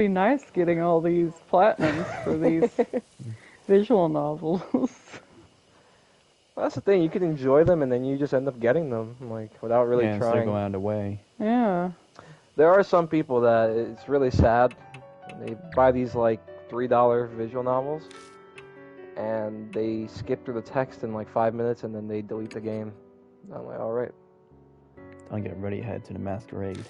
Be nice getting all these platinums for these visual novels. Well, that's the thing. You can enjoy them, and then you just end up getting them, like without really Yeah, instead of trying. going out of the way. Yeah. There are some people that it's really sad. They buy these like $3 visual novels, and they skip through the text in like 5 minutes, and then they delete the game. I'm like, all right. I'll get ready to head to the masquerade.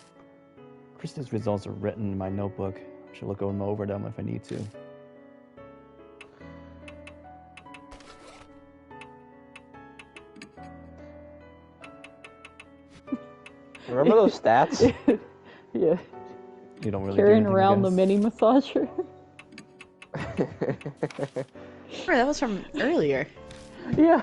Krista's results are written in my notebook. Should look over them if I need to. Remember those stats? Yeah. You don't really Carrying do around the against... mini massager. That was from earlier. Yeah.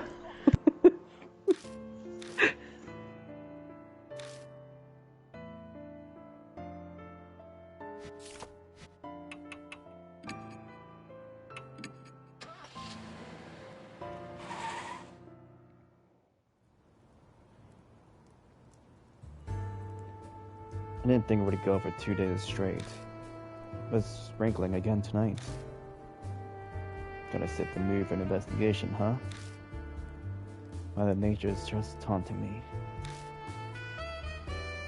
I didn't think it would go for 2 days straight. But it's sprinkling again tonight. Gonna sit the mood for an investigation, huh? Mother Nature is just taunting me.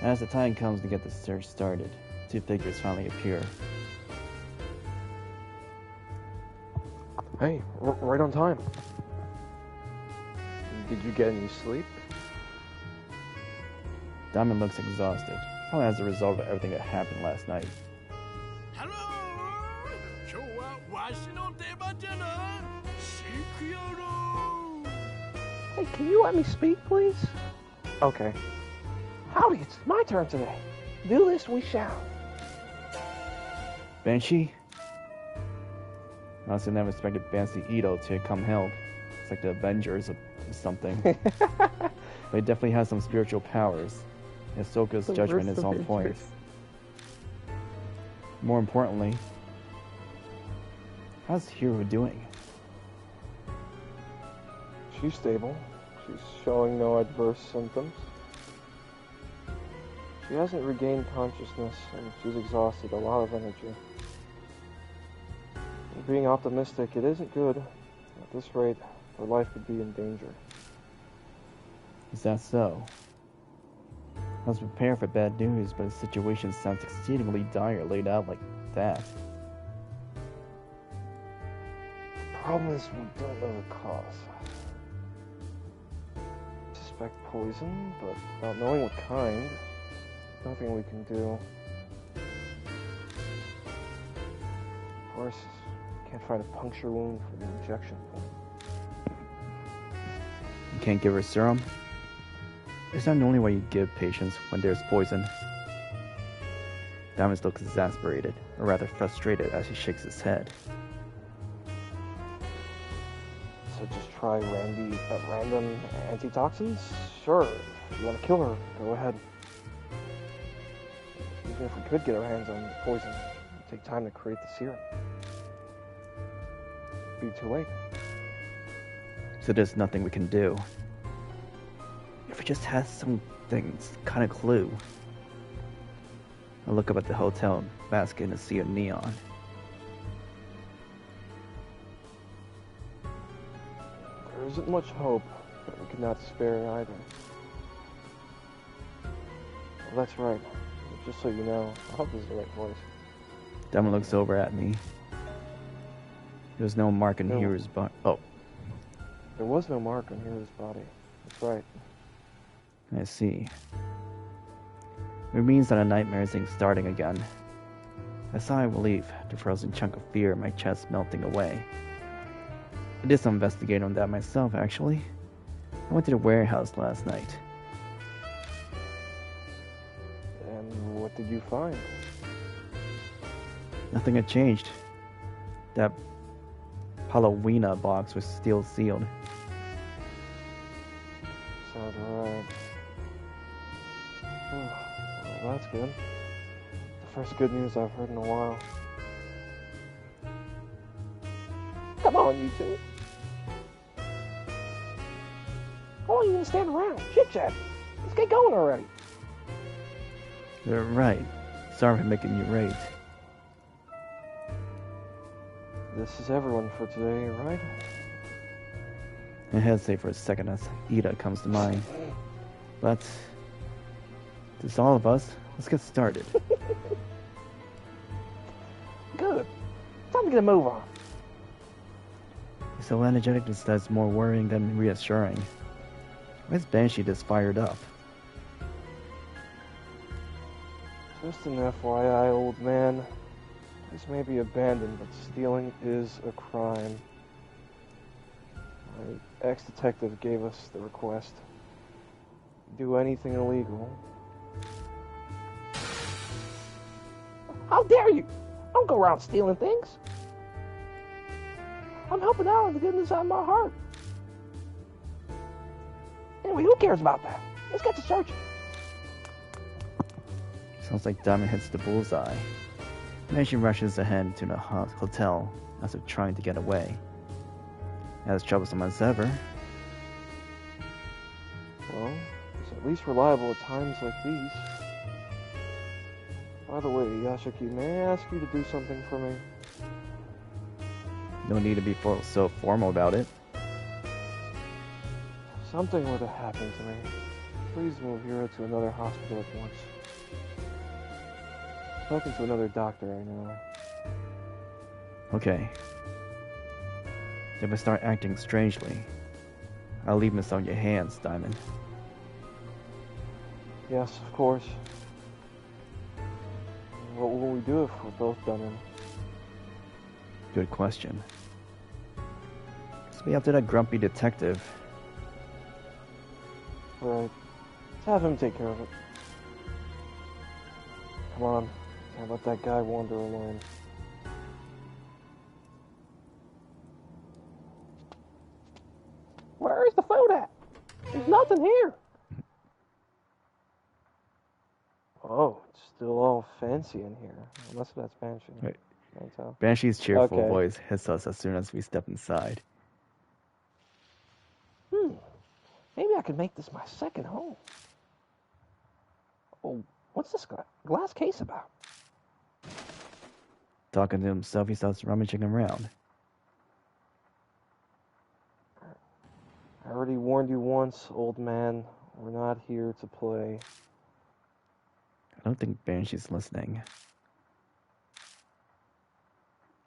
As the time comes to get the search started, 2 figures finally appear. Hey, right on time. Did you get any sleep? Daimon looks exhausted, probably as a result of everything that happened last night. Hey, can you let me speak, please? Okay. Howdy, it's my turn today. Do this, we shall. Banshee? I also never expected Banshee Itou to come help. It's like the Avengers or something. But he definitely has some spiritual powers. Hisoka's judgment is on point. More importantly, how's Hiro doing? She's stable. She's showing no adverse symptoms. She hasn't regained consciousness, and she's exhausted a lot of energy. Being optimistic, it isn't good. At this rate, her life could be in danger. Is that so? I was prepared for bad news, but the situation sounds exceedingly dire laid out like that. The problem is we don't know the cause. Suspect poison, but without knowing what kind, nothing we can do. Of course, can't find a puncture wound for the injection point. You can't give her serum? It's not the only way you give patients when there's poison. Daimon looks exasperated, or rather frustrated, as he shakes his head. So just try random antitoxins? Sure, if you want to kill her, go ahead. Even if we could get our hands on the poison, it would take time to create the serum. It'd be too late. So there's nothing we can do. If we just had something, kind of clue. I look up at the hotel, bask in a sea of neon. There isn't much hope, but we cannot spare either. Well, that's right. Just so you know, I hope this is the right voice. Daimon looks over at me. There's no mark on Hiro's body. Oh. There was no mark on Hiro's body. That's right. I see. It means that a nightmare is starting again. I sigh of relief, the frozen chunk of fear in my chest melting away. I did some investigating on that myself, actually. I went to the warehouse last night. And what did you find? Nothing had changed. That Halloween box was still sealed. Sounds right. Well, that's good. The first good news I've heard in a while. Come on, you two. Why don't you even stand around? Chit-chat. Let's get going already. You're right. Sorry for making you late. this is everyone for today, right? I hesitate for a second as Eita comes to mind. But, this all of us, let's get started. Good. Time to get a move on. He's so energetic this is more worrying than reassuring. Why is Banshee this fired up? Just an FYI, old man. This may be abandoned, but stealing is a crime. My ex-detective gave us the request. Do anything illegal. How dare you! I don't go around stealing things. I'm helping out with the goodness out of my heart. Anyway, who cares about that? Let's get to searching. Sounds like Daimon hits the bullseye. Banshee rushes ahead to the hotel after trying to get away. As troublesome as ever. Well, it's at least reliable at times like these. By the way, Yashiki, may I ask you to do something for me? No need to be so formal about it. If something were to happen to me, please move Hiro to another hospital at once. Talking to another doctor I know. Okay. If I start acting strangely, I'll leave this on your hands, Daimon. Yes, of course. What will we do if we're both done in? Good question. Guess we after that grumpy detective. Right. Let's have him take care of it. Come on. Can't let that guy wander alone. Where is the food at? There's nothing here. Oh, it's still all fancy in here. Unless that's Banshee. Right. Can't tell. Banshee's cheerful Okay. voice hits us as soon as we step inside. Maybe I could make this my second home. Oh, what's this glass case about? Talking to himself, he starts rummaging around. I already warned you once, old man. We're not here to play. I don't think Banshee's listening.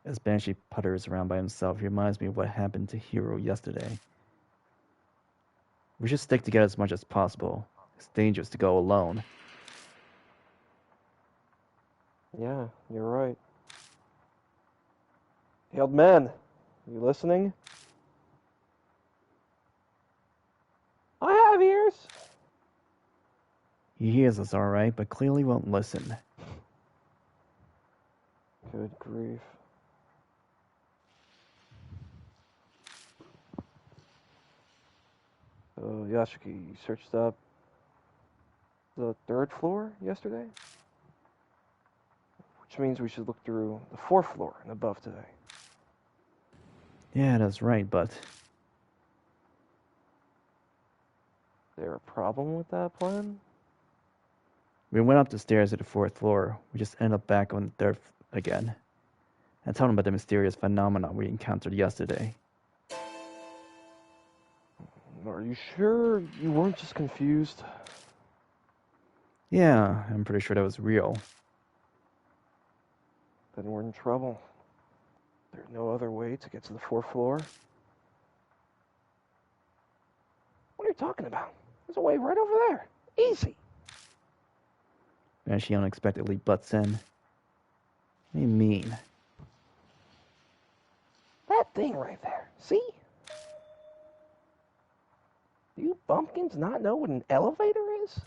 As Banshee putters around by himself, he reminds me of what happened to Hiro yesterday. We should stick together as much as possible. It's dangerous to go alone. Yeah, you're right. Hey, old man, you listening? I have ears. He hears us all right, but clearly won't listen. Good grief. So, Yashiki, you searched up the 3rd floor yesterday? Which means we should look through the 4th floor and above today. Yeah, that's right, but... Is there a problem with that plan? We went up the stairs to the 4th floor. We just ended up back on the 3rd again. I told him about the mysterious phenomenon we encountered yesterday. Are you sure you weren't just confused? Yeah, I'm pretty sure that was real. Then we're in trouble. There's no other way to get to the 4th floor? What are you talking about? There's a way right over there. Easy. Banshee unexpectedly butts in. What do you mean? That thing right there. See? Do you bumpkins not know what an elevator is?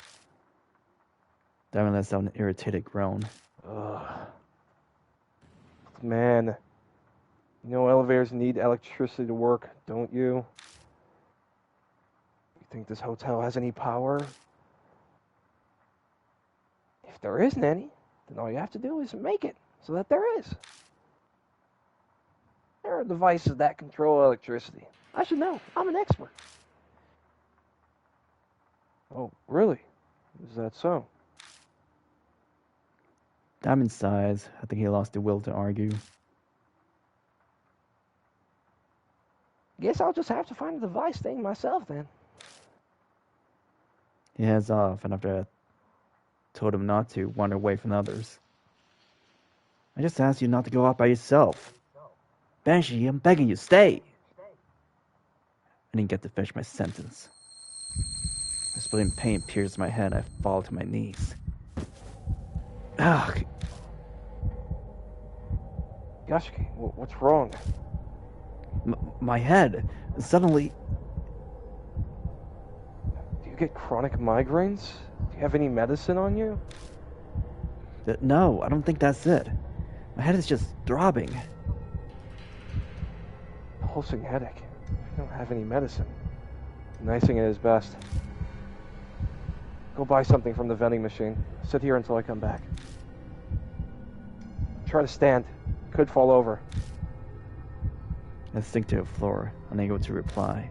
Daimon lets out an irritated groan. Ugh. Man. You know elevators need electricity to work, don't you? You think this hotel has any power? If there isn't any, then all you have to do is make it so that there is. There are devices that control electricity. I should know. I'm an expert. Oh, really? Is that so? Daimon sighs. I think he lost the will to argue. Guess I'll just have to find a device thing myself then. He heads off, and after I told him not to wander away from others. I just asked you not to go out by yourself. Banshee, I'm begging you, stay! I didn't get to finish my sentence. A splitting pain pierced my head. I fall to my knees. Ugh! Yashiki, what's wrong? My head. Suddenly... Do you get chronic migraines? Do you have any medicine on you? No, I don't think that's it. My head is just throbbing. Pulsing headache. You don't have any medicine. Nicing it is best. Go buy something from the vending machine. Sit here until I come back. Try to stand. Could fall over. I sink to the floor, unable to reply.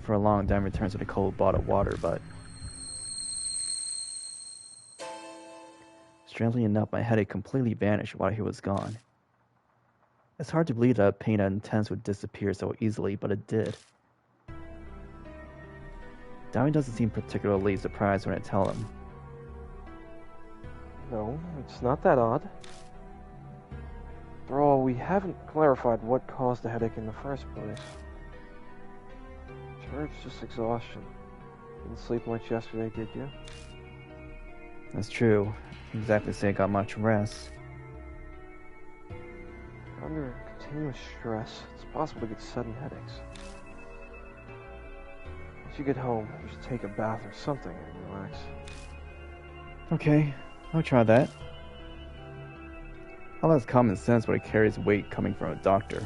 For a long time, returns with a cold bottle of water, but... Strangely enough, my headache completely vanished while he was gone. It's hard to believe that a pain that intense would disappear so easily, but it did. Daimon doesn't seem particularly surprised when I tell him. No, it's not that odd. After all, we haven't clarified what caused the headache in the first place. Sure, it's just exhaustion. Didn't sleep much yesterday, did you? That's true. I exactly say I got much rest. Under continuous stress, it's possible to get sudden headaches. Once you get home, you should take a bath or something and relax. Okay, I'll try that. All that's common sense, but it carries weight coming from a doctor.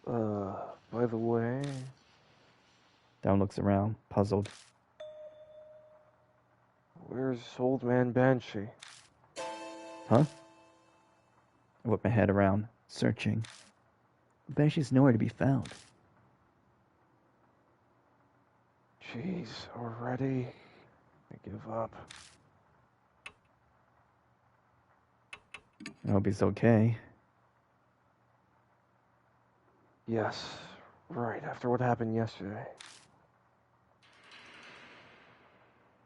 By the way... Daimon looks around, puzzled. Where's old man Banshee? Huh? I whip my head around, searching. Banshee's nowhere to be found. Jeez, already? I give up. I hope he's okay. Yes, right, after what happened yesterday.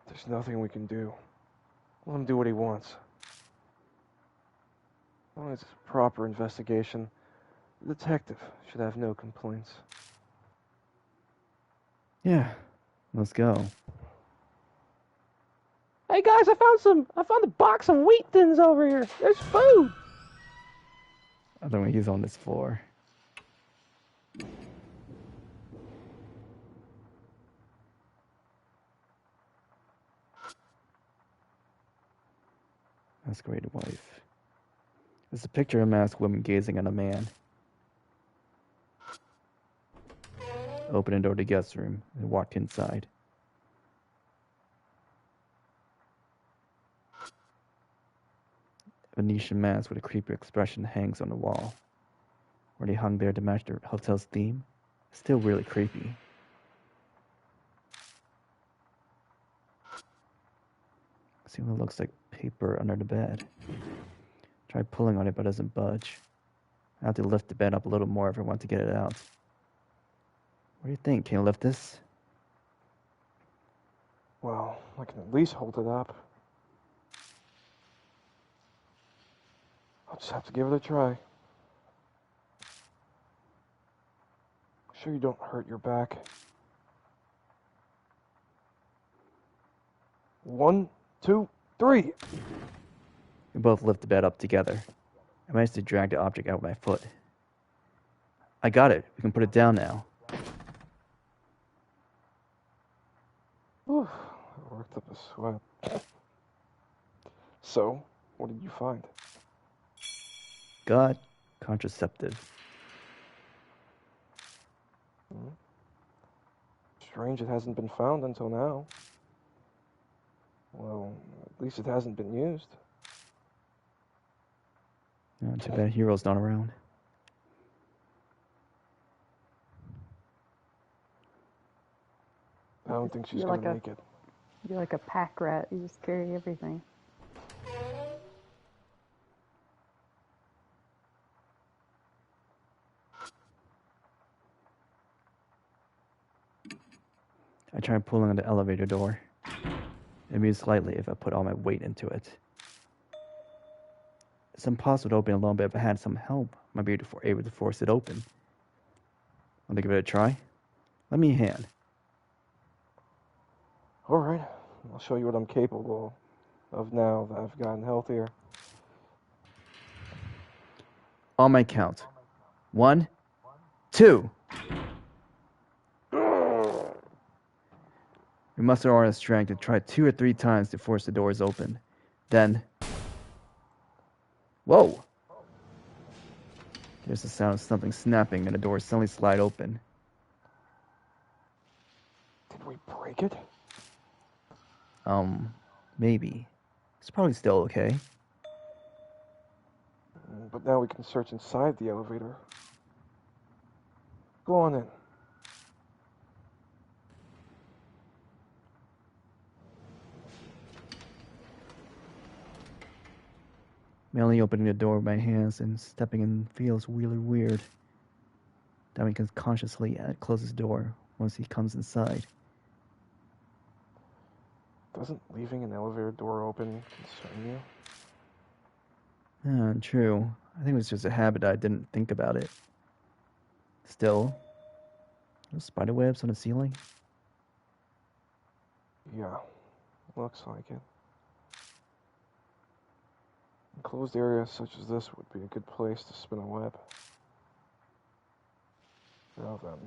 There's nothing we can do. Let him do what he wants. As long as it's a proper investigation, the detective should have no complaints. Yeah, let's go. Hey guys, I found a box of wheat thins over here. There's food. I don't know, he's on this floor. Masquerade wife. It's a picture of a masked woman gazing at a man. Opened the door to the guest room and walked inside. A Venetian mask with a creepy expression hangs on the wall. Where they hung there to match the hotel's theme. Still really creepy. See what looks like paper under the bed. Try pulling on it, but it doesn't budge. I have to lift the bed up a little more if I want to get it out. What do you think? Can you lift this? Well, I can at least hold it up. I'll just have to give it a try. Sure you don't hurt your back. 1, 2, 3. We both lift the bed up together. I managed to drag the object out with my foot. I got it. We can put it down now. Whew, I worked up a sweat. So, what did you find? God, contraceptive. Strange it hasn't been found until now. Well, at least it hasn't been used. Oh, too bad Hero's not around. I don't think she's You're gonna like make it. You're like a pack rat. You just carry everything. I tried pulling on the elevator door. It moved slightly if I put all my weight into it. It's impossible to open alone, but if I had some help, I might be able to force it open. Want to give it a try? Lend me a hand. Alright, I'll show you what I'm capable of now that I've gotten healthier. On my count. 1, 2. We mustered all our strength and tried 2 or 3 times to force the doors open. Then... Whoa! There's the sound of something snapping and the doors suddenly slide open. Did we break it? Maybe. It's probably still okay. But now we can search inside the elevator. Go on in. Mainly opening the door with my hands and stepping in feels really weird. Daimon can consciously close his door once he comes inside. Doesn't leaving an elevator door open concern you? True. I think it was just a habit. I didn't think about it. Still, those spider webs on the ceiling? Yeah, looks like it. Enclosed areas such as this would be a good place to spin a web. Now then,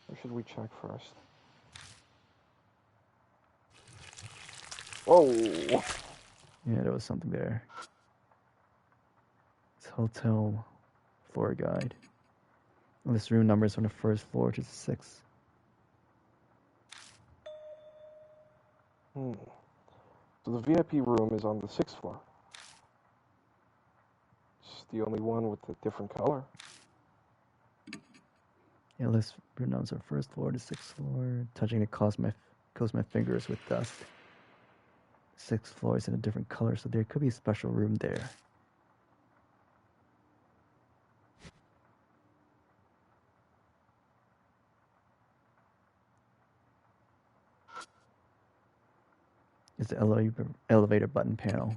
where should we check first? Whoa! Yeah, there was something there. It's hotel floor guide. And this room number is from the first floor to the 6th. So the VIP room is on the 6th floor. It's the only one with a different color. Yeah, this room numbers are first floor to 6th floor. Touching it coats my fingers with dust. 6th floor is in a different color, so there could be a special room there. It's the elevator button panel. It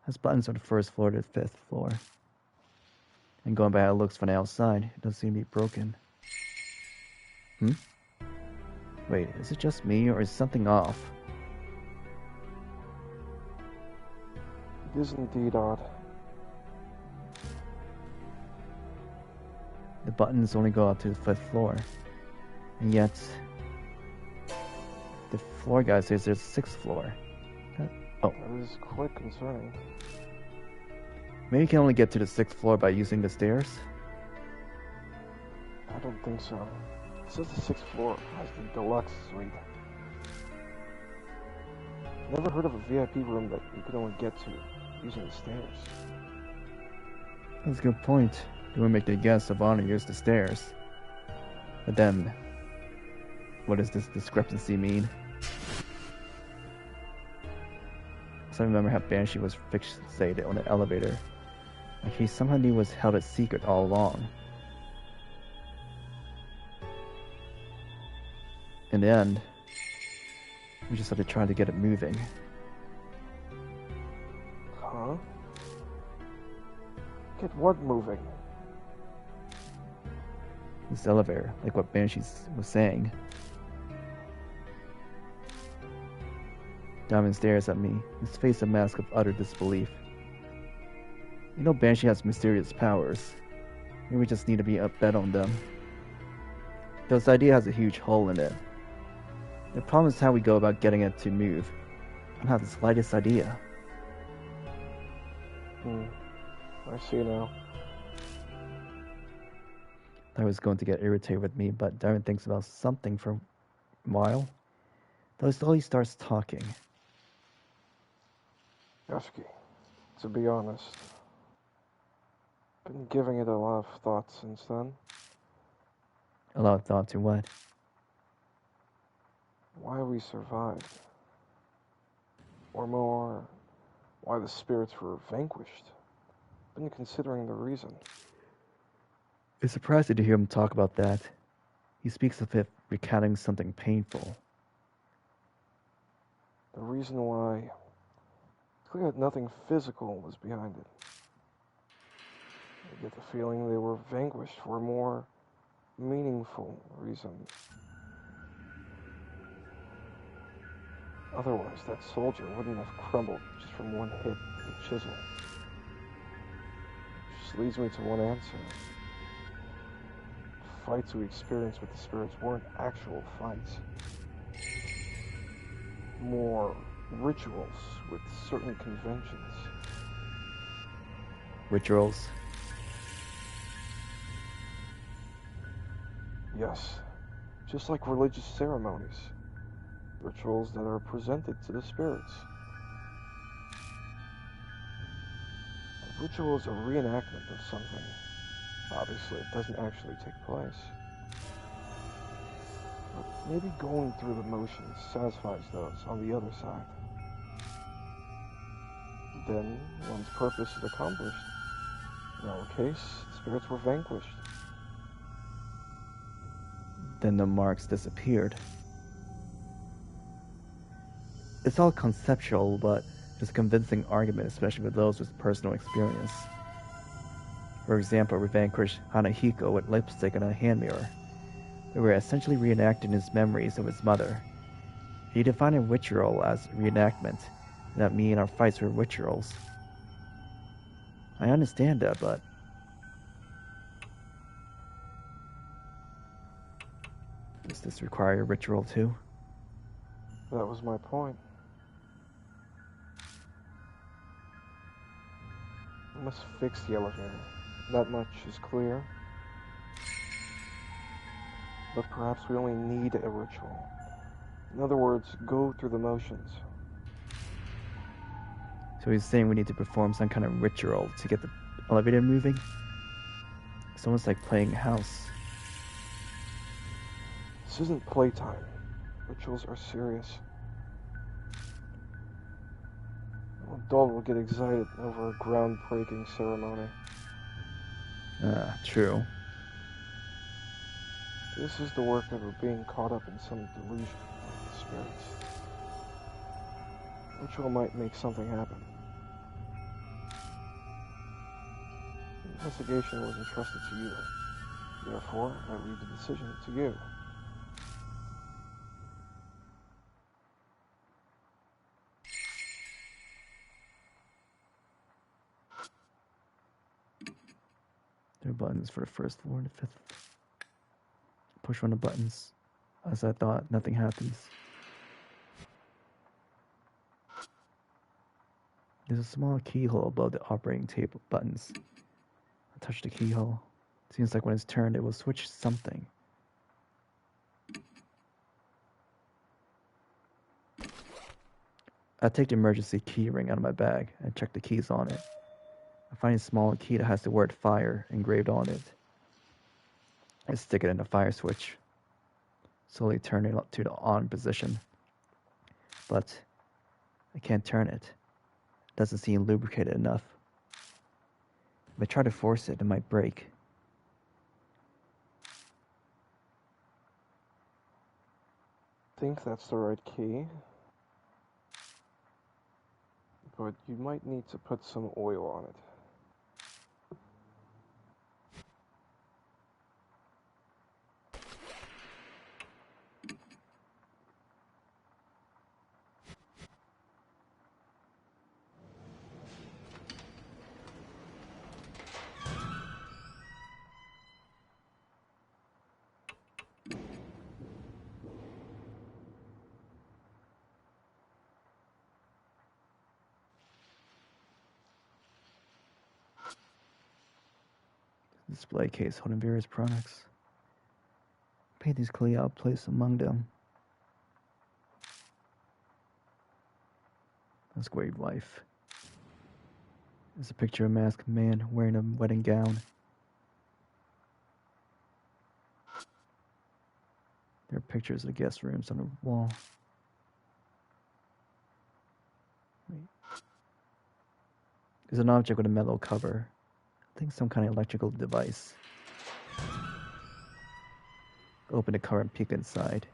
has buttons on the first floor to the 5th floor. And going by how it looks from the outside, it doesn't seem to be broken. Wait, is it just me or is something off? It is indeed odd. The buttons only go up to the 5th floor. And yet, the floor guy says there's a 6th floor. That is quite concerning. Maybe you can only get to the 6th floor by using the stairs? I don't think so. It says the 6th floor has the deluxe suite. Never heard of a VIP room that you could only get to using the stairs. That's a good point. You would make the guest of honor use the stairs. But then, what does this discrepancy mean? So I remember how Banshee was fixated on the elevator. Like he somehow knew it was held a secret all along. In the end, we just had to try to get it moving. Huh? Get what moving? This elevator, like what Banshee was saying. Daimon stares at me, his face a mask of utter disbelief. You know Banshee has mysterious powers. Maybe we just need to be a bet on them. This idea has a huge hole in it. The problem is how we go about getting it to move. I don't have the slightest idea. I see now. I was going to get irritated with me, but Daimon thinks about something for a while. Though he slowly starts talking. Yasuki, to be honest, been giving it a lot of thought since then. A lot of thought to what? Why we survived. Or more, why the spirits were vanquished. Been considering the reason. It's surprising to hear him talk about that. He speaks of it recounting something painful. The reason why, it's clear that nothing physical was behind it. I get the feeling they were vanquished for a more meaningful reason. Otherwise, that soldier wouldn't have crumbled just from one hit with a chisel. Which just leads me to one answer. The fights we experienced with the spirits weren't actual fights. More rituals with certain conventions. Rituals. Yes, just like religious ceremonies. Rituals that are presented to the spirits. A ritual is a reenactment of something. Obviously, it doesn't actually take place. But maybe going through the motions satisfies those on the other side. Then, one's purpose is accomplished. In our case, the spirits were vanquished. Then the marks disappeared. It's all conceptual, but it's a convincing argument, especially with those with personal experience. For example, we vanquished Hanahiko with lipstick and a hand mirror. We were essentially reenacting his memories of his mother. He defined a ritual as reenactment, and that me and our fights were rituals. I understand that, but does this require a ritual too? That was my point. We must fix the elevator. That much is clear. But perhaps we only need a ritual. In other words, go through the motions. So he's saying we need to perform some kind of ritual to get the elevator moving? It's almost like playing house. This isn't playtime. Rituals are serious. An adult will get excited over a groundbreaking ceremony. True. This is the work of being caught up in some delusion, like the spirits. Ritual might make something happen. The investigation was entrusted to you. Therefore, I leave the decision to you. There are buttons for the first floor and the fifth. Push one of the buttons. As I thought, nothing happens. There's a small keyhole above the operating table buttons. I touch the keyhole. Seems like when it's turned, it will switch something. I take the emergency key ring out of my bag and check the keys on it. I find a small key that has the word fire engraved on it. I stick it in the fire switch, slowly turn it up to the on position. But I can't turn it. It doesn't seem lubricated enough. If I try to force it, it might break. Think that's the right key. But you might need to put some oil on it. Display case holding various products. Paintings clearly out placed among them. That's great life. There's a picture of a masked man wearing a wedding gown. There are pictures of the guest rooms on the wall. Wait. There's an object with a metal cover. I think some kind of electrical device. open the cover and peek inside.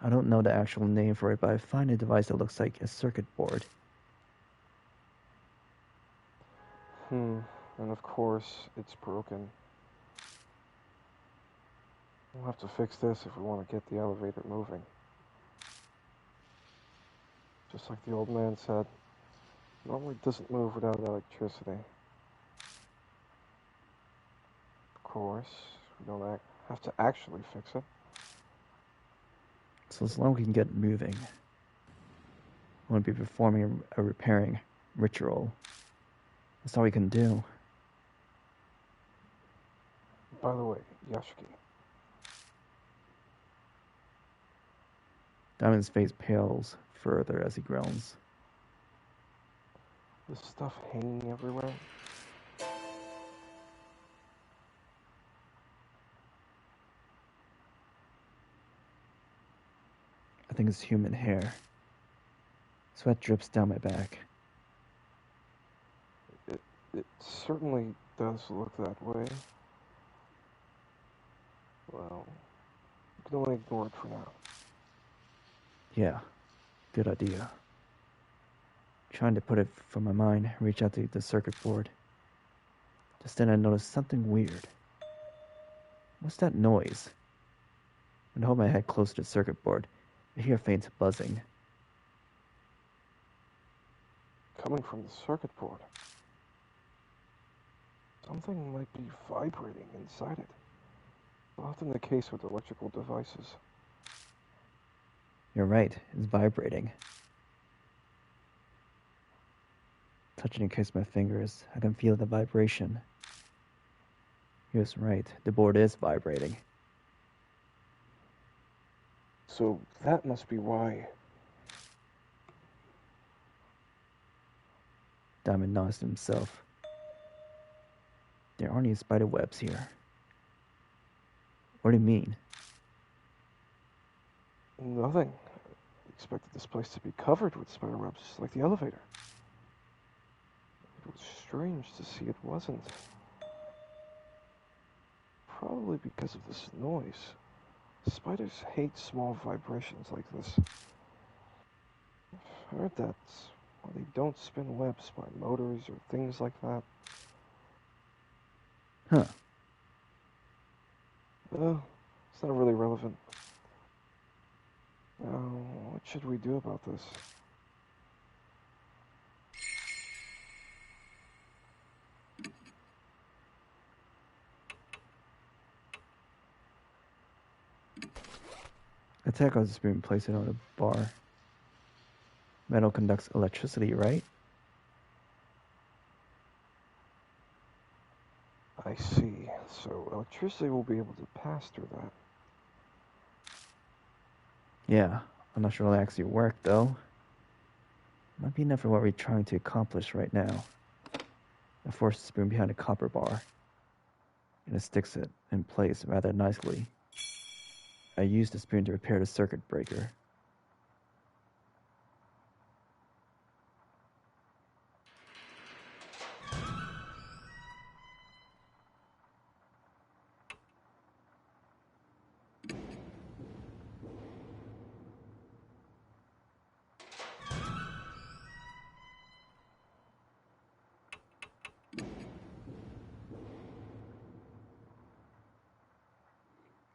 I don't know the actual name for it, but I find a device that looks like a circuit board. And of course, it's broken. We'll have to fix this if we want to get the elevator moving. Just like the old man said, normally doesn't move without electricity. Of course, we don't have to actually fix it. So as long as we can get it moving, I won't be performing a repairing ritual. That's all we can do. By the way, Yashiki. Diamond's face pales further as he groans. This stuff hanging everywhere. I think it's human hair. Sweat drips down my back. It certainly does look that way. Well, we can only ignore it for now. Yeah, good idea. Trying to put it from my mind, reach out to the circuit board. Just then I noticed something weird. What's that noise? When I hold my head close to the circuit board, I hear a faint buzzing. Coming from the circuit board. Something might be vibrating inside it. Often the case with electrical devices. You're right, it's vibrating. Touching against my fingers, I can feel the vibration. He was right, the board is vibrating. So that must be why. Diamond nods to himself. There aren't any spider webs here. What do you mean? Nothing. I expected this place to be covered with spider webs, like the elevator. It was strange to see it wasn't. Probably because of this noise. Spiders hate small vibrations like this. I've heard that's why they don't spin webs by motors or things like that. Huh. It's not really relevant. Now, what should we do about this? Attack on the spoon, place it on a bar. Metal conducts electricity, right? I see. So electricity will be able to pass through that. Yeah, I'm not sure it'll actually work though. Might be enough for what we're trying to accomplish right now. I force the spoon behind a copper bar, and it sticks it in place rather nicely. I use the spoon to repair the circuit breaker.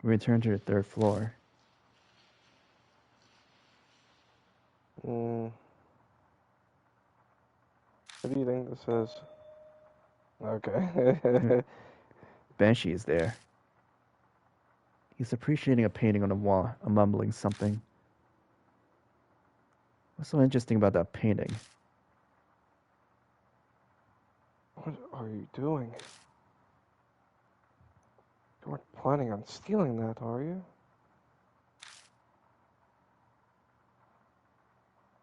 We return to the third floor. What do you think this is? Okay. Banshee is there. He's appreciating a painting on the wall, mumbling something. What's so interesting about that painting? What are you doing? You weren't planning on stealing that, are you?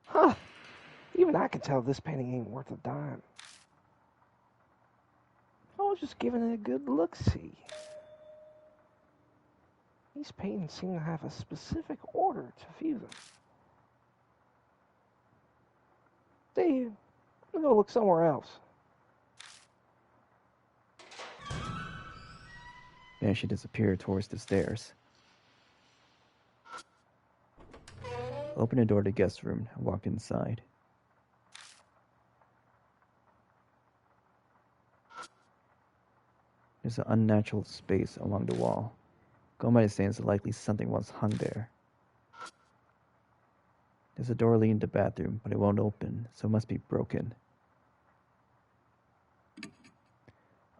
Huh! Even I can tell this painting ain't worth a dime. I was just giving it a good look-see. These paintings seem to have a specific order to view them. I'm gonna go look somewhere else. Banshee disappeared towards the stairs. Opened the door to the guest room and walked inside. There's an unnatural space along the wall. Going by the stands, likely something once hung there. There's a door leading to the bathroom, but it won't open, so it must be broken. I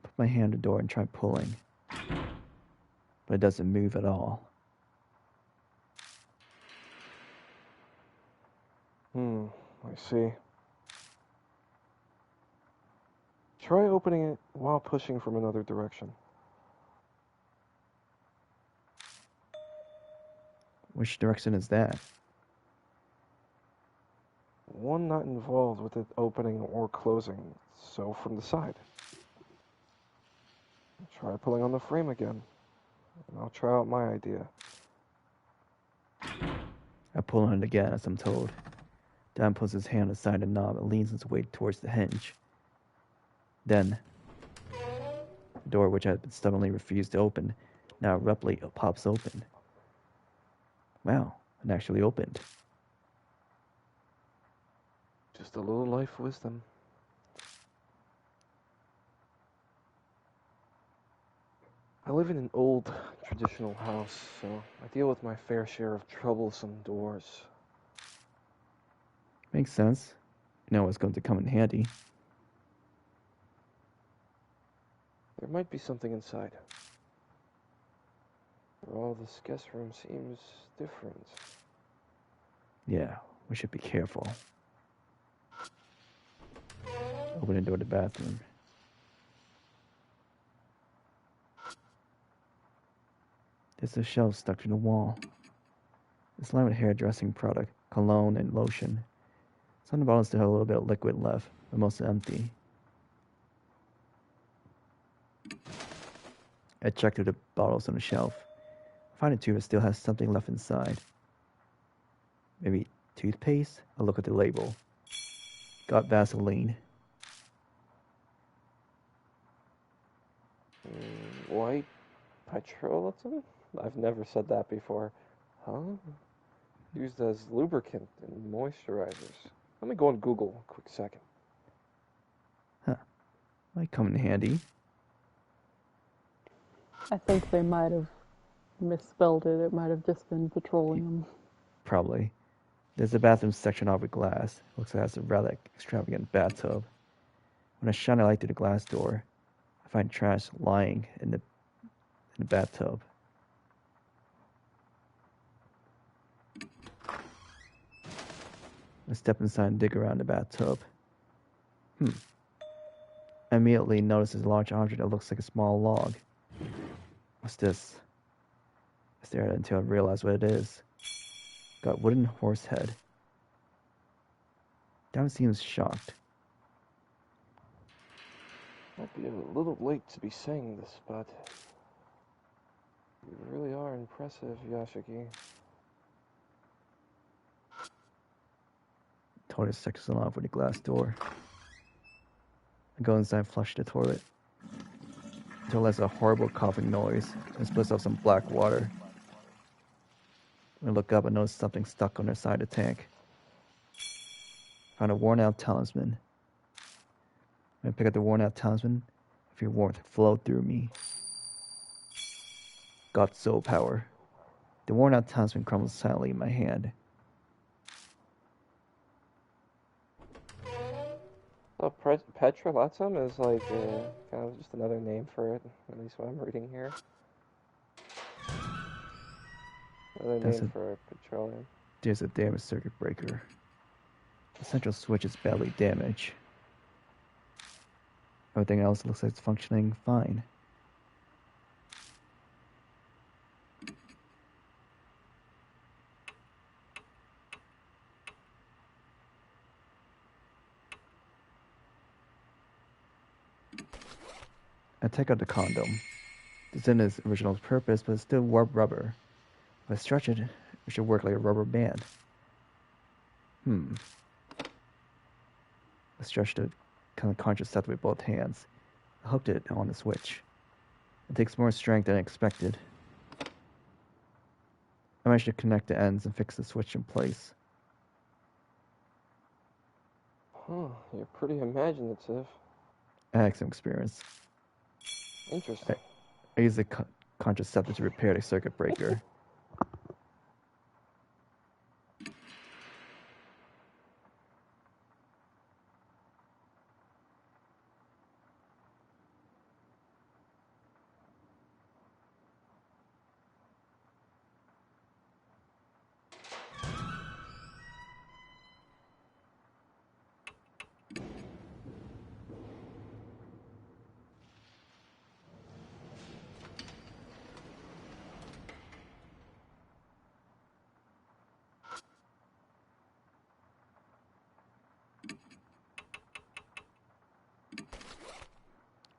put my hand on the door and try pulling, but it doesn't move at all. I see. Try opening it while pushing from another direction. Which direction is that? One not involved with it opening or closing, so from the side. Try pulling on the frame again, and I'll try out my idea. I pull on it again as I'm told. Dan pulls his hand aside the knob and leans his weight towards the hinge. Then, the door, which had stubbornly refused to open, now abruptly pops open. Wow, it actually opened. Just a little life wisdom. I live in an old, traditional house, so I deal with my fair share of troublesome doors. Makes sense. You know what's going to come in handy. There might be something inside. For all, this guest room seems different. Yeah, we should be careful. Open the door to the bathroom. There's a shelf stuck to the wall. It's lined with hairdressing product, cologne, and lotion. Some of the bottles still have a little bit of liquid left, but most are empty. I check through the bottles on the shelf. I find a tube that still has something left inside. Maybe toothpaste? I look at the label. Got Vaseline. White petrolatum? I've never said that before. Huh? Used as lubricant and moisturizers. Let me go on Google a quick second. Huh. Might come in handy. I think they might have misspelled it. It might have just been petroleum. Probably. There's a bathroom section off with glass. Looks like it has a rather extravagant bathtub. When I shine a light through the glass door, I find trash lying in the bathtub. I step inside and dig around the bathtub. I immediately notice a large object that looks like a small log. What's this? I stare at it until I realize what it is. Got wooden horse head. Daimon seems shocked. Might be a little late to be saying this, but you really are impressive, Yashiki. Toilet sections off with a glass door. I go inside and flush the toilet. The toilet has a horrible coughing noise and splits off some black water. When I look up, I notice something stuck on the side of the tank. I found a worn-out talisman. When I pick up the worn-out talisman, I feel warmth flow through me. Got soul power. The worn-out talisman crumbles silently in my hand. Oh, petrolatum is like kind of just another name for it, at least what I'm reading here. Another name for petroleum. There's a damaged circuit breaker. The central switch is badly damaged. Everything else looks like it's functioning fine. I take out the condom. It's in its original purpose, but it's still warped rubber. If I stretch it, it should work like a rubber band. I stretched it kind of conscious with both hands. I hooked it on the switch. It takes more strength than I expected. I managed to connect the ends and fix the switch in place. Huh, you're pretty imaginative. I had some experience. Interesting. I used a contraceptive to repair the circuit breaker.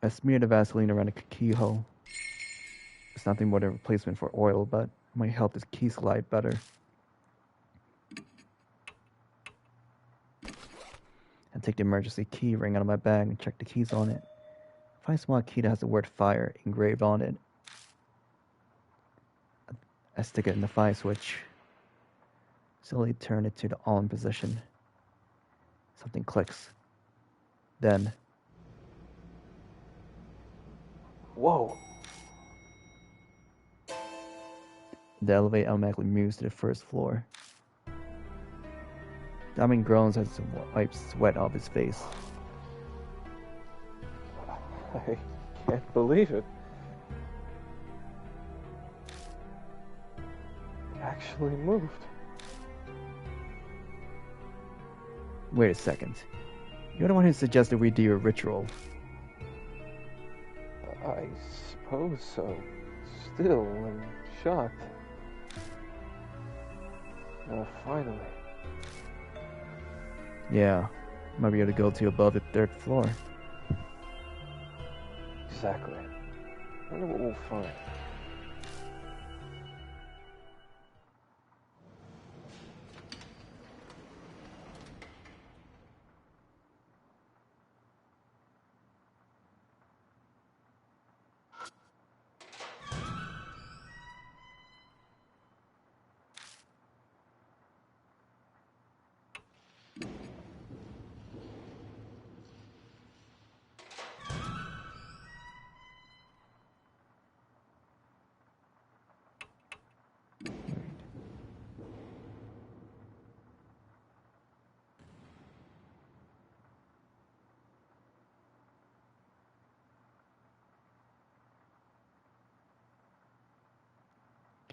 I smeared the Vaseline around the keyhole. It's nothing more than a replacement for oil, but it might help this key slide better. I take the emergency key ring out of my bag and check the keys on it. Find a small key that has the word fire engraved on it. I stick it in the fire switch. Slowly turn it to the on position. Something clicks. Then, Whoa! the elevator automatically moves to the first floor. Daimon groans as he wipes sweat off his face. I can't believe it. It actually moved. Wait a second. You're the one who suggested we do a ritual. I suppose so. Still, I'm shocked. Finally. Yeah, might be able to go to above the third floor. Exactly. I wonder what we'll find.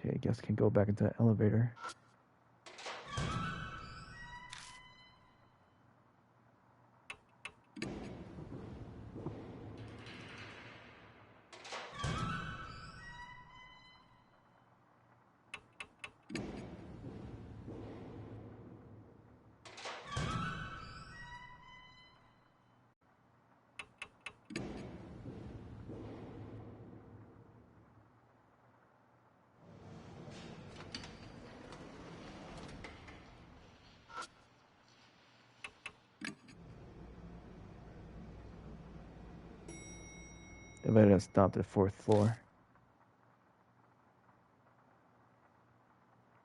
Okay, I guess I can go back into the elevator. The elevator stopped at the fourth floor.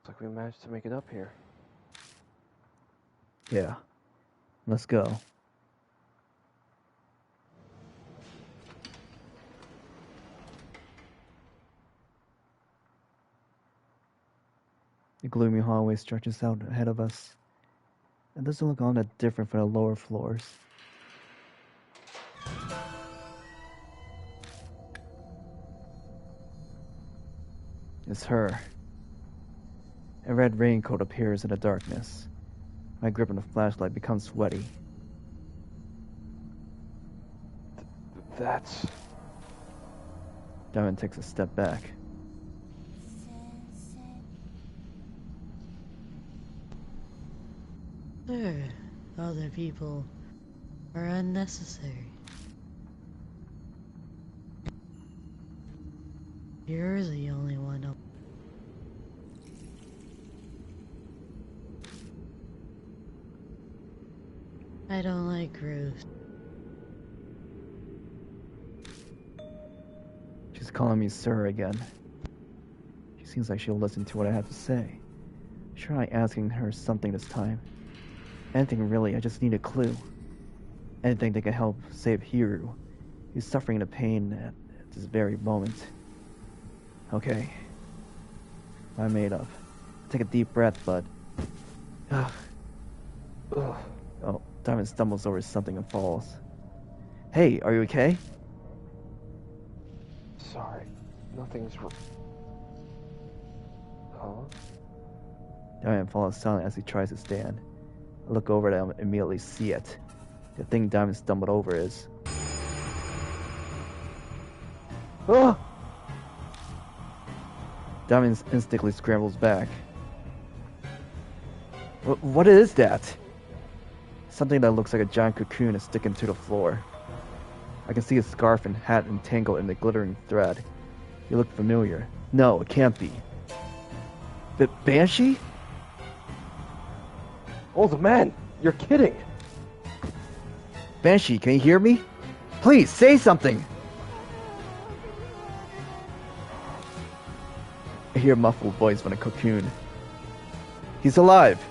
Looks like we managed to make it up here. Yeah. Let's go. The gloomy hallway stretches out ahead of us. It doesn't look all that different from the lower floors. It's her. A red raincoat appears in the darkness. My grip on the flashlight becomes sweaty. That's... Daimon takes a step back. Sure, other people are unnecessary. You're the only one up. I don't like roofs. She's calling me sir again. She seems like she'll listen to what I have to say. Try asking her something this time. Anything really, I just need a clue. Anything that can help save Hiru. He's suffering the pain at this very moment. Okay. I'm made of. Take a deep breath, but... Ugh. Oh, Daimon stumbles over something and falls. Hey, are you okay? Sorry. Nothing's... Huh? Daimon falls silent as he tries to stand. I look over at him and immediately see it. The thing Daimon stumbled over is... Ah! Daimon instinctively scrambles back. What is that? Something that looks like a giant cocoon is sticking to the floor. I can see his scarf and hat entangled in the glittering thread. You look familiar. No, it can't be. Banshee? Old man, you're kidding. Banshee, can you hear me? Please, say something! I hear a muffled voice from the cocoon. He's alive!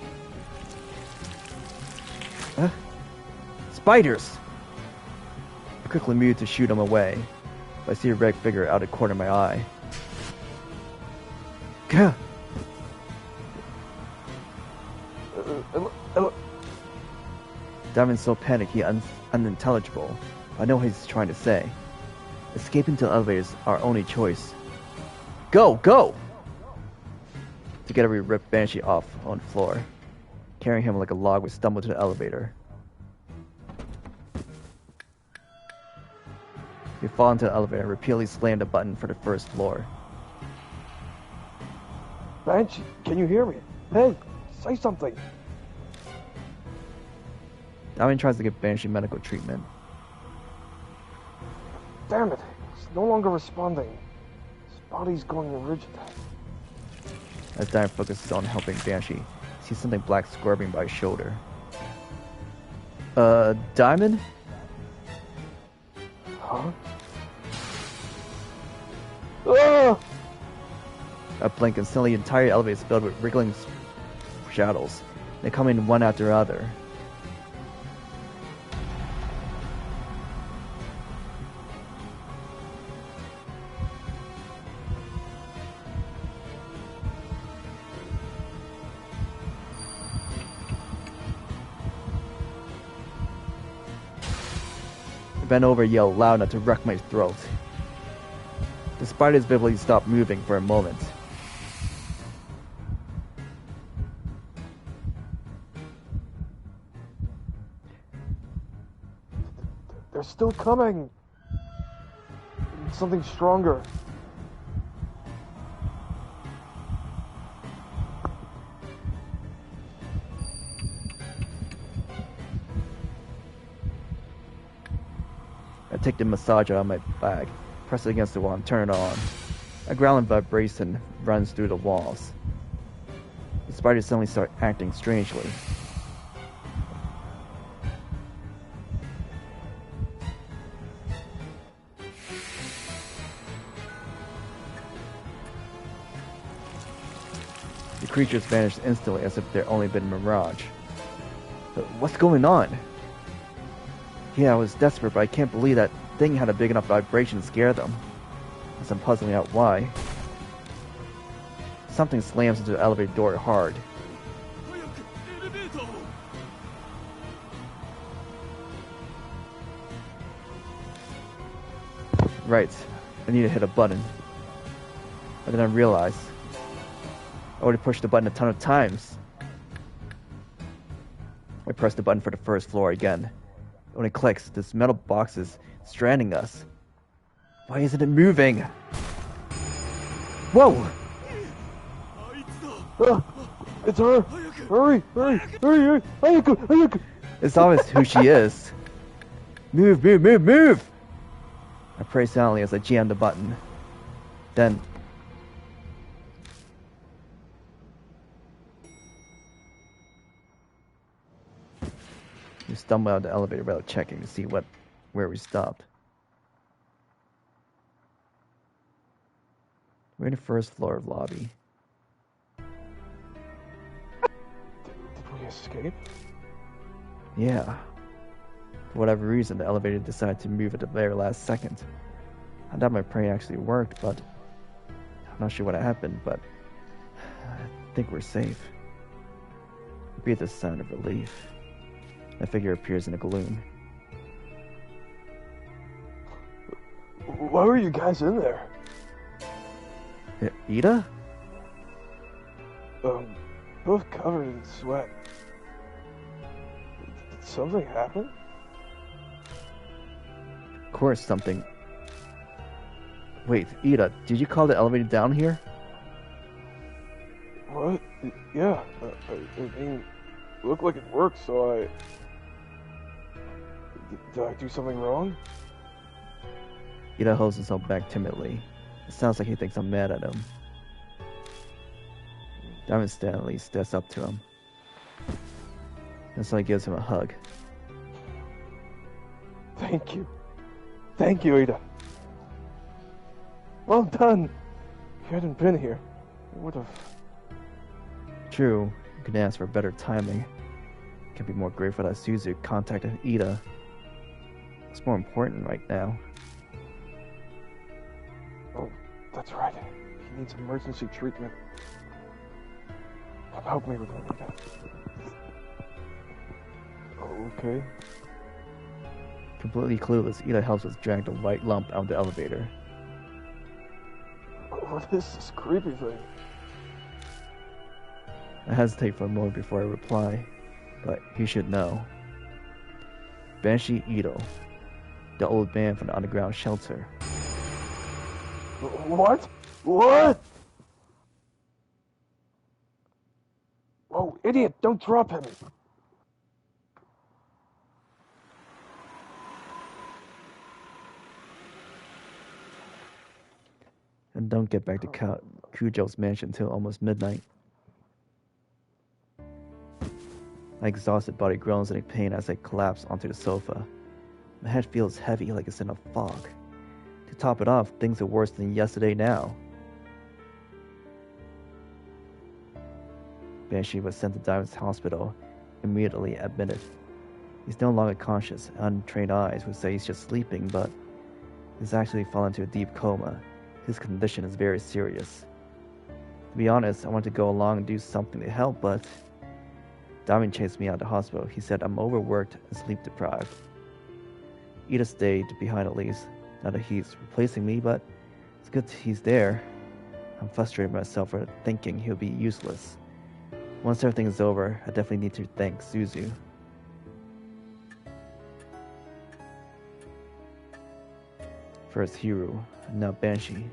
Huh? Spiders! I quickly move to shoot him away, but I see a red figure out of the corner of my eye. Gah! Daimon's so panicked he unintelligible. I know what he's trying to say. Escaping to the elevator is our only choice. Go! Go! Together we rip Banshee off on the floor. Carrying him like a log, we stumble to the elevator. We fall into the elevator and repeatedly slam the button for the first floor. Banshee, can you hear me? Hey, say something. Daimon tries to give Banshee medical treatment. Damn it, he's no longer responding. His body's going rigid. As Daimon focuses on helping Banshee, he sees something black squirming by his shoulder. Daimon? Huh? Ah! I blink and suddenly the entire elevator is filled with wriggling shadows. They come in one after the other. I bend over and yell loud enough to wreck my throat. The spiders vividly stop moving for a moment. They're still coming. Something stronger. I take the massager out of my bag, press it against the wall, and turn it on. A growling vibration runs through the walls. The spiders suddenly start acting strangely. The creatures vanish instantly as if they'd only been a mirage. But what's going on? Yeah, I was desperate, but I can't believe that thing had a big enough vibration to scare them. As I'm puzzling out why. Something slams into the elevator door hard. Right, I need to hit a button. But then I realize I already pushed the button a ton of times. I press the button for the first floor again. When it clicks, this metal box is stranding us. Why isn't it moving? Whoa! It's her! Hurry! Hurry! Hurry! Hurry! It's obvious who she is. Move, move, move, move! I pray silently as I jam the button. Then... we stumble out of the elevator without checking to see where we stopped. We're in the first floor of lobby. Did we escape? Yeah. For whatever reason, the elevator decided to move at the very last second. I doubt my prey actually worked, but I'm not sure what happened, but I think we're safe. I breathe a sigh of relief. A figure appears in the gloom. Why were you guys in there? Eita? Both covered in sweat. Did something happen? Of course, something. Wait, Eita, did you call the elevator down here? What? Yeah, I mean, it looked like it worked, so I... Did I do something wrong? Eita holds himself back timidly. It sounds like he thinks I'm mad at him. Daimon Stanley steps up to him. And so he gives him a hug. Thank you. Thank you, Eita. Well done. If you hadn't been here, I would have... True, you could ask for better timing. Can't be more grateful that Shuuji contacted Eita. It's more important right now. Oh, that's right. He needs emergency treatment. Help me with that, Eita. Okay. Completely clueless, Eita helps us drag the white lump out of the elevator. What is this creepy thing? I hesitate for a moment before I reply, but he should know. Banshee Itou, the old man from the underground shelter. What? What? Oh, idiot, don't drop him. And don't get back to Kujo's mansion till almost midnight. My exhausted body groans in pain as I collapse onto the sofa. My head feels heavy like it's in a fog. To top it off, things are worse than yesterday now. Banshee was sent to Daimon's hospital, immediately admitted. He's no longer conscious, and untrained eyes would say he's just sleeping, but he's actually fallen into a deep coma. His condition is very serious. To be honest, I wanted to go along and do something to help, but Daimon chased me out of the hospital. He said I'm overworked and sleep deprived. Eita stayed behind at least. Not that he's replacing me, but it's good he's there. I'm frustrated myself for thinking he'll be useless. Once everything is over, I definitely need to thank Shuuji. First Hiro, and now Banshee.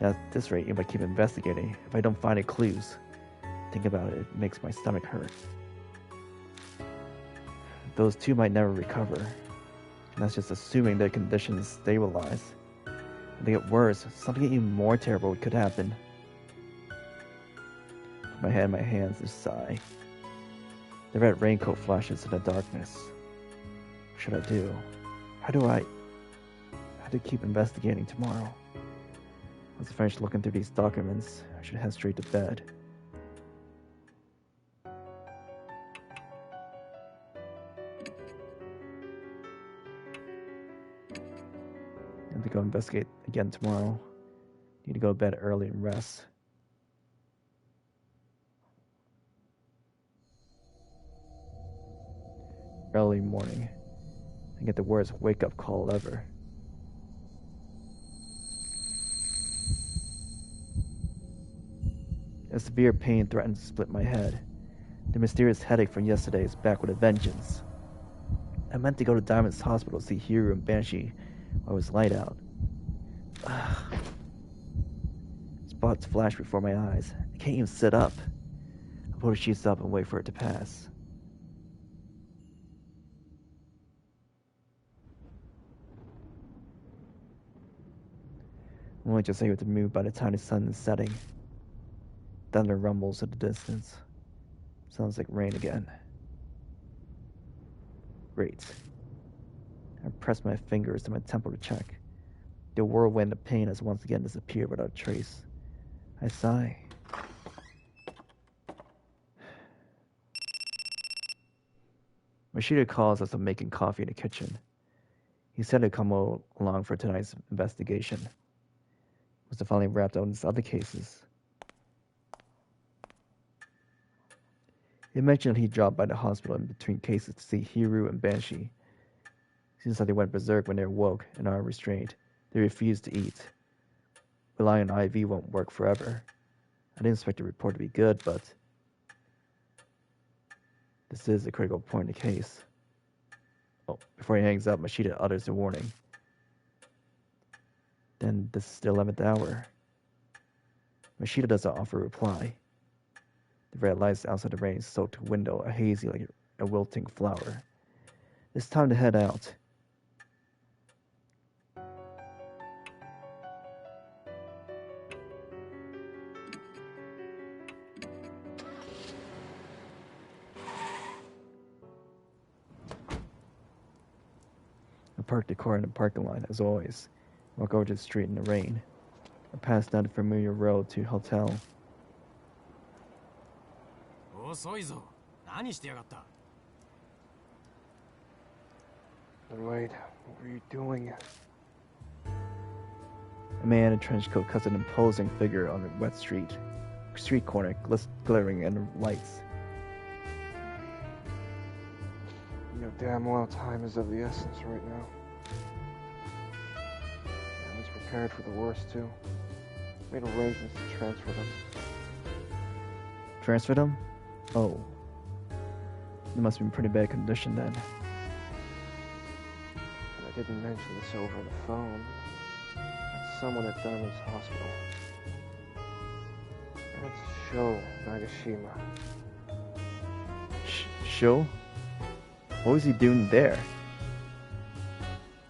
At this rate, if I keep investigating, if I don't find any clues, think about it, it makes my stomach hurt. Those two might never recover. And that's just assuming their conditions stabilize. If they get worse, something even more terrible could happen. Put my head in my hands and sigh. The red raincoat flashes in the darkness. What should I do? How do I keep investigating tomorrow? Once I finish looking through these documents, I should head straight to bed. I have to go investigate again tomorrow. Need to go to bed early and rest. Early morning. I get the worst wake-up call ever. A severe pain threatened to split my head. The mysterious headache from yesterday is back with a vengeance. I meant to go to Daimon's hospital to see Hiro and Banshee while it was light out. Spots flash before my eyes. I can't even sit up. I pull the sheets up and wait for it to pass. I'm only just able to move by the time the sun is setting. Thunder rumbles in the distance. Sounds like rain again. Great. I press my fingers to my temple to check. The whirlwind of pain has once again disappeared without a trace. I sigh. Mashita calls us. I'm making coffee in the kitchen. He said he'd come along for tonight's investigation. Was to finally wrapped up his other cases. He mentioned he dropped by the hospital in between cases to see Hiru and Banshee. Seems like they went berserk when they awoke and are restrained. They refused to eat. Relying on IV won't work forever. I didn't expect the report to be good, but this is a critical point in the case. Oh, before he hangs up, Mashita utters a warning. Then this is the 11th hour. Mashita doesn't offer a reply. The red lights outside the rain soaked the window, a hazy like a wilting flower. It's time to head out. I parked the car in the parking lot, as always. Walk over to the street in the rain. I pass down the familiar road to hotel. 遅いぞ。何してやがった。 Wait, what were you doing? A man in a trench coat cuts an imposing figure on a wet street corner, glittering in the lights. You know damn well time is of the essence right now. I was prepared for the worst too. Made arrangements to transfer them. Transfer them? Oh. They must be in pretty bad condition then. And I didn't mention this over the phone. That's someone at Daimon's hospital. That's Sho Nagashima. Sho? What was he doing there?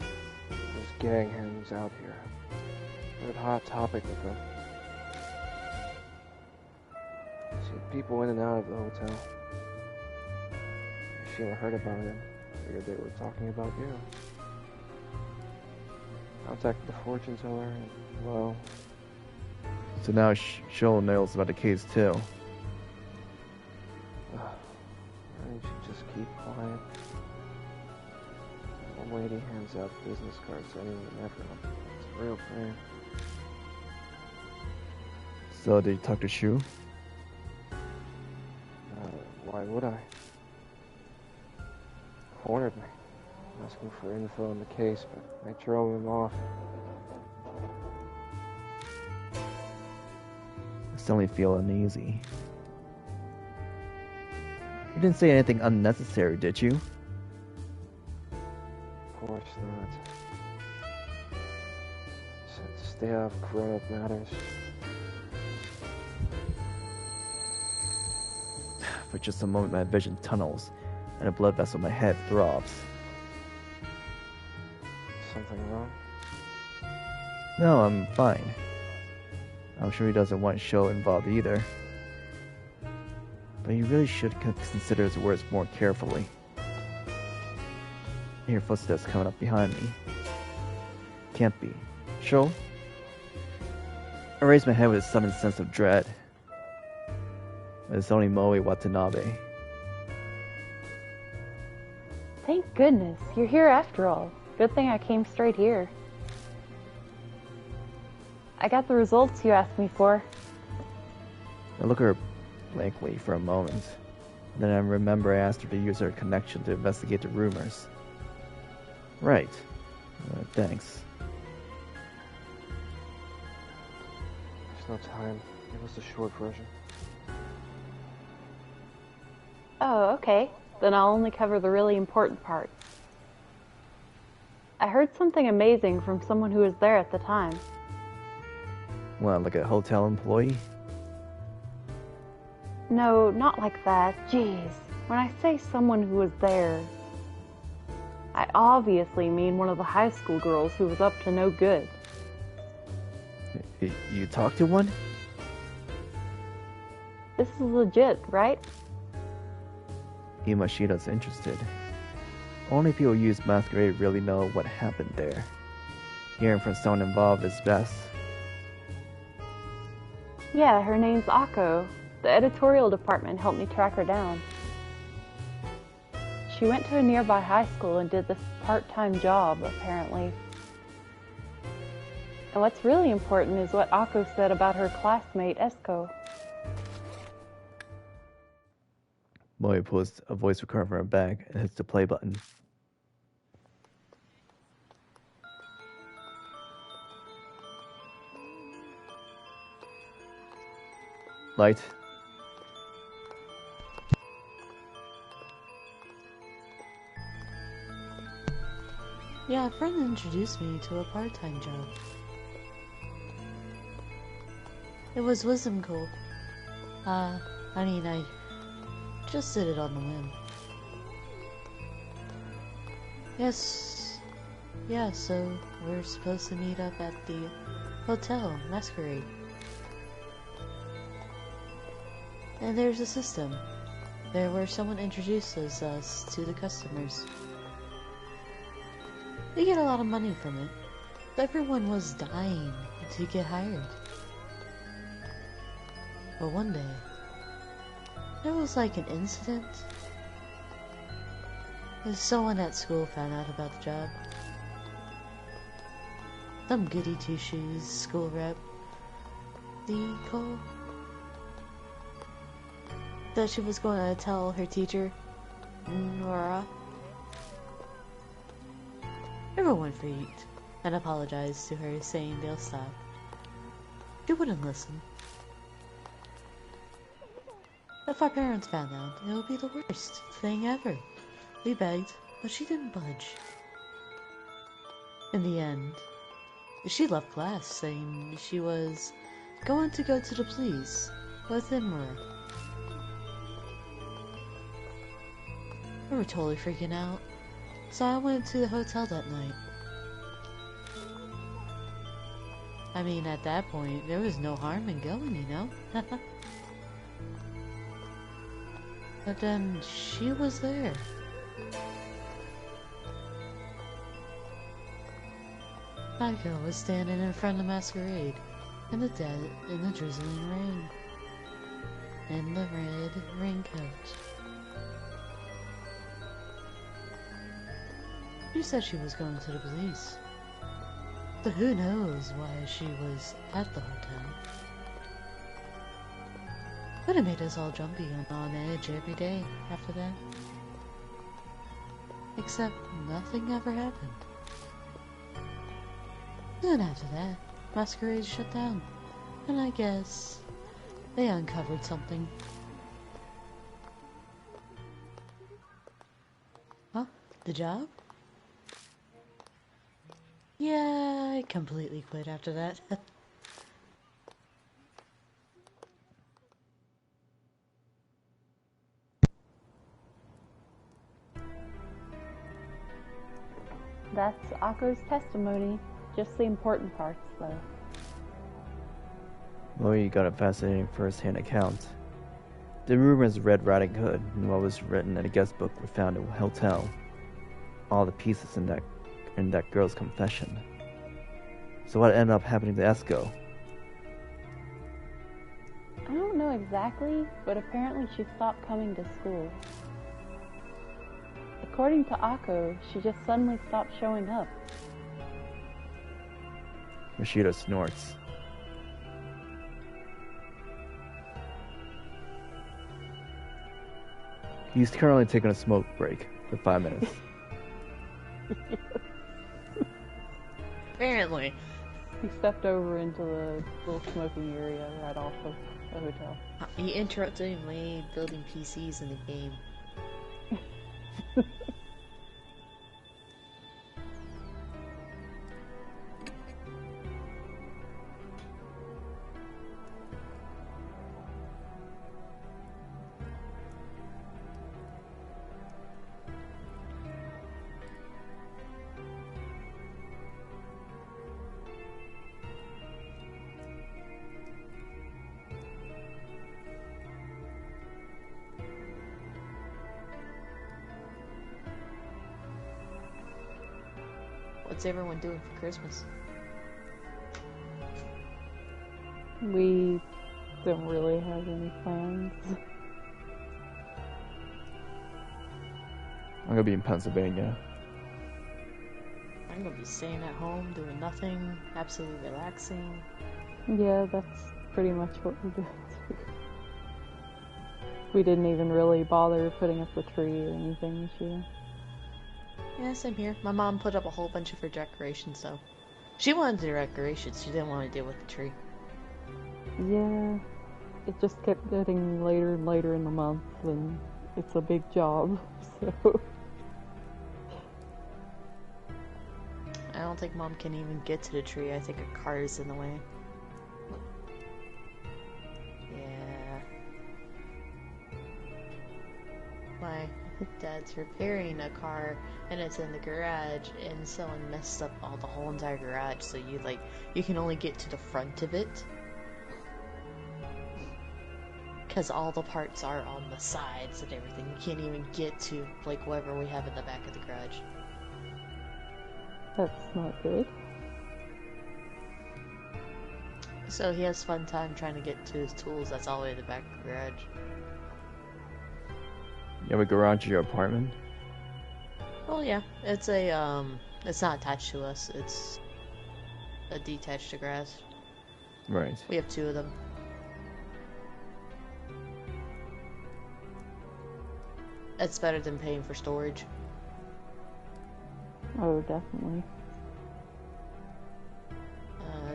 There's gang hangs out here. Red hot topic with them. See people in and out of the hotel. Nagashima heard about him. Figured they were talking about you. Contacted the fortune teller and, well... So now Sho knows about the case too. Why don't you just keep quiet? One lady hands out business cards to anyone and everyone. It's a real thing. So did you talk to Shu? Why would I? Cornered me, asking for info on the case, but I drove him off. I suddenly feel uneasy. You didn't say anything unnecessary, did you? Of course not. Said to stay off grown-up matters. For just a moment, my vision tunnels, and a blood vessel in my head throbs. Something wrong? No, I'm fine. I'm sure he doesn't want Sho involved either. But you really should consider his words more carefully. I hear footsteps coming up behind me. Can't be. Sho? I raise my head with a sudden sense of dread. But it's only Moe Watanabe. Thank goodness, you're here after all. Good thing I came straight here. I got the results you asked me for. I look at her blankly for a moment. Then I remember I asked her to use her connection to investigate the rumors. Right. Thanks. There's no time. Give us the short version. Oh, okay. Then I'll only cover the really important parts. I heard something amazing from someone who was there at the time. What, like a hotel employee? No, not like that. Jeez. When I say someone who was there, I obviously mean one of the high school girls who was up to no good. You talked to one? This is legit, right? Mashita's interested. Only people who use masquerade really know what happened there. Hearing from someone involved is best. Yeah, her name's Ako. The editorial department helped me track her down. She went to a nearby high school and did this part-time job, apparently. And what's really important is what Ako said about her classmate, Esko. Moe pulls a voice recorder from her bag and hits the play button. Light. Yeah, a friend introduced me to a part-time job. It was whimsical. I just did it on the whim. Yes. Yeah, so we're supposed to meet up at the hotel, Masquerade. And there's a system there where someone introduces us to the customers. We get a lot of money from it. Everyone was dying to get hired. But one day, there was like an incident. Someone at school found out about the job. Some goody two-shoes school rep. That she was going to tell her teacher, Nora. Everyone freaked and apologized to her, saying they'll stop. She wouldn't listen. If our parents found out, it would be the worst thing ever. We begged, but she didn't budge. In the end, she left class, saying she was going to go to the police with Imra. We were totally freaking out, so I went to the hotel that night. I mean, at that point, there was no harm in going, you know? But then, she was there. That girl was standing in front of Masquerade, in the drizzling rain, in the red raincoat. She said she was going to the police. But who knows why she was at the hotel. But it made us all jumpy and on edge every day after that. Except nothing ever happened. Then after that, Masquerade shut down. And I guess they uncovered something. Huh? The job? Yeah, I completely quit after that. That's Ako's testimony. Just the important parts, though. Moe got a fascinating first-hand account. The rumors of Red Riding Hood and what was written in a guest book were found in a hotel. All the pieces in that girl's confession. So what ended up happening to Esko? I don't know exactly, but apparently she stopped coming to school. According to Ako, she just suddenly stopped showing up. Mashita snorts. He's currently taking a smoke break for 5 minutes. Apparently. He stepped over into the little smoking area right off of the hotel. He interrupted me building PCs in the game. What's everyone doing for Christmas? We don't really have any plans. I'm gonna be in Pennsylvania. I'm gonna be staying at home, doing nothing, absolutely relaxing. Yeah, that's pretty much what we did. We didn't even really bother putting up the tree or anything this year. Yeah, same here. My mom put up a whole bunch of her decorations, so she wanted the decorations. She didn't want to deal with the tree. Yeah, it just kept getting later and later in the month, and it's a big job, so... I don't think Mom can even get to the tree. I think a car is in the way. Yeah. My dad's repairing a car, and it's in the garage, and someone messed up the whole entire garage, so you can only get to the front of it. Because all the parts are on the sides and everything. You can't even get to, whatever we have in the back of the garage. That's not good. So he has fun time trying to get to his tools. That's all the way to the back of the garage. You have a garage at your apartment? Well, yeah. It's it's not attached to us. It's a detached garage. Right. We have 2 of them. It's better than paying for storage. Oh, definitely.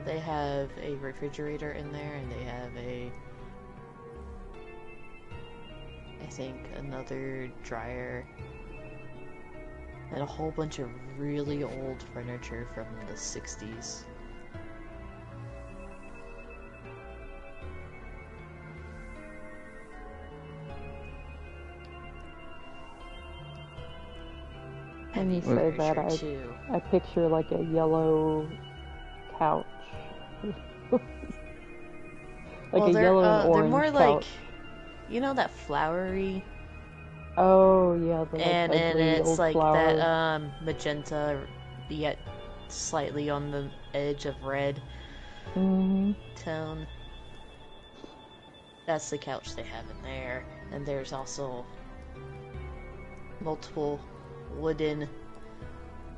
They have a refrigerator in there, and they have I think, another dryer, and a whole bunch of really old furniture from the 60s. When you Heavy say furniture, that, too. I picture like a yellow couch. Like a yellow and orange they're more couch. that flowery, Oh, yeah, the and ugly it's old like flowers. that magenta, yet slightly on the edge of red Mm-hmm. tone. That's the couch they have in there, and there's also multiple wooden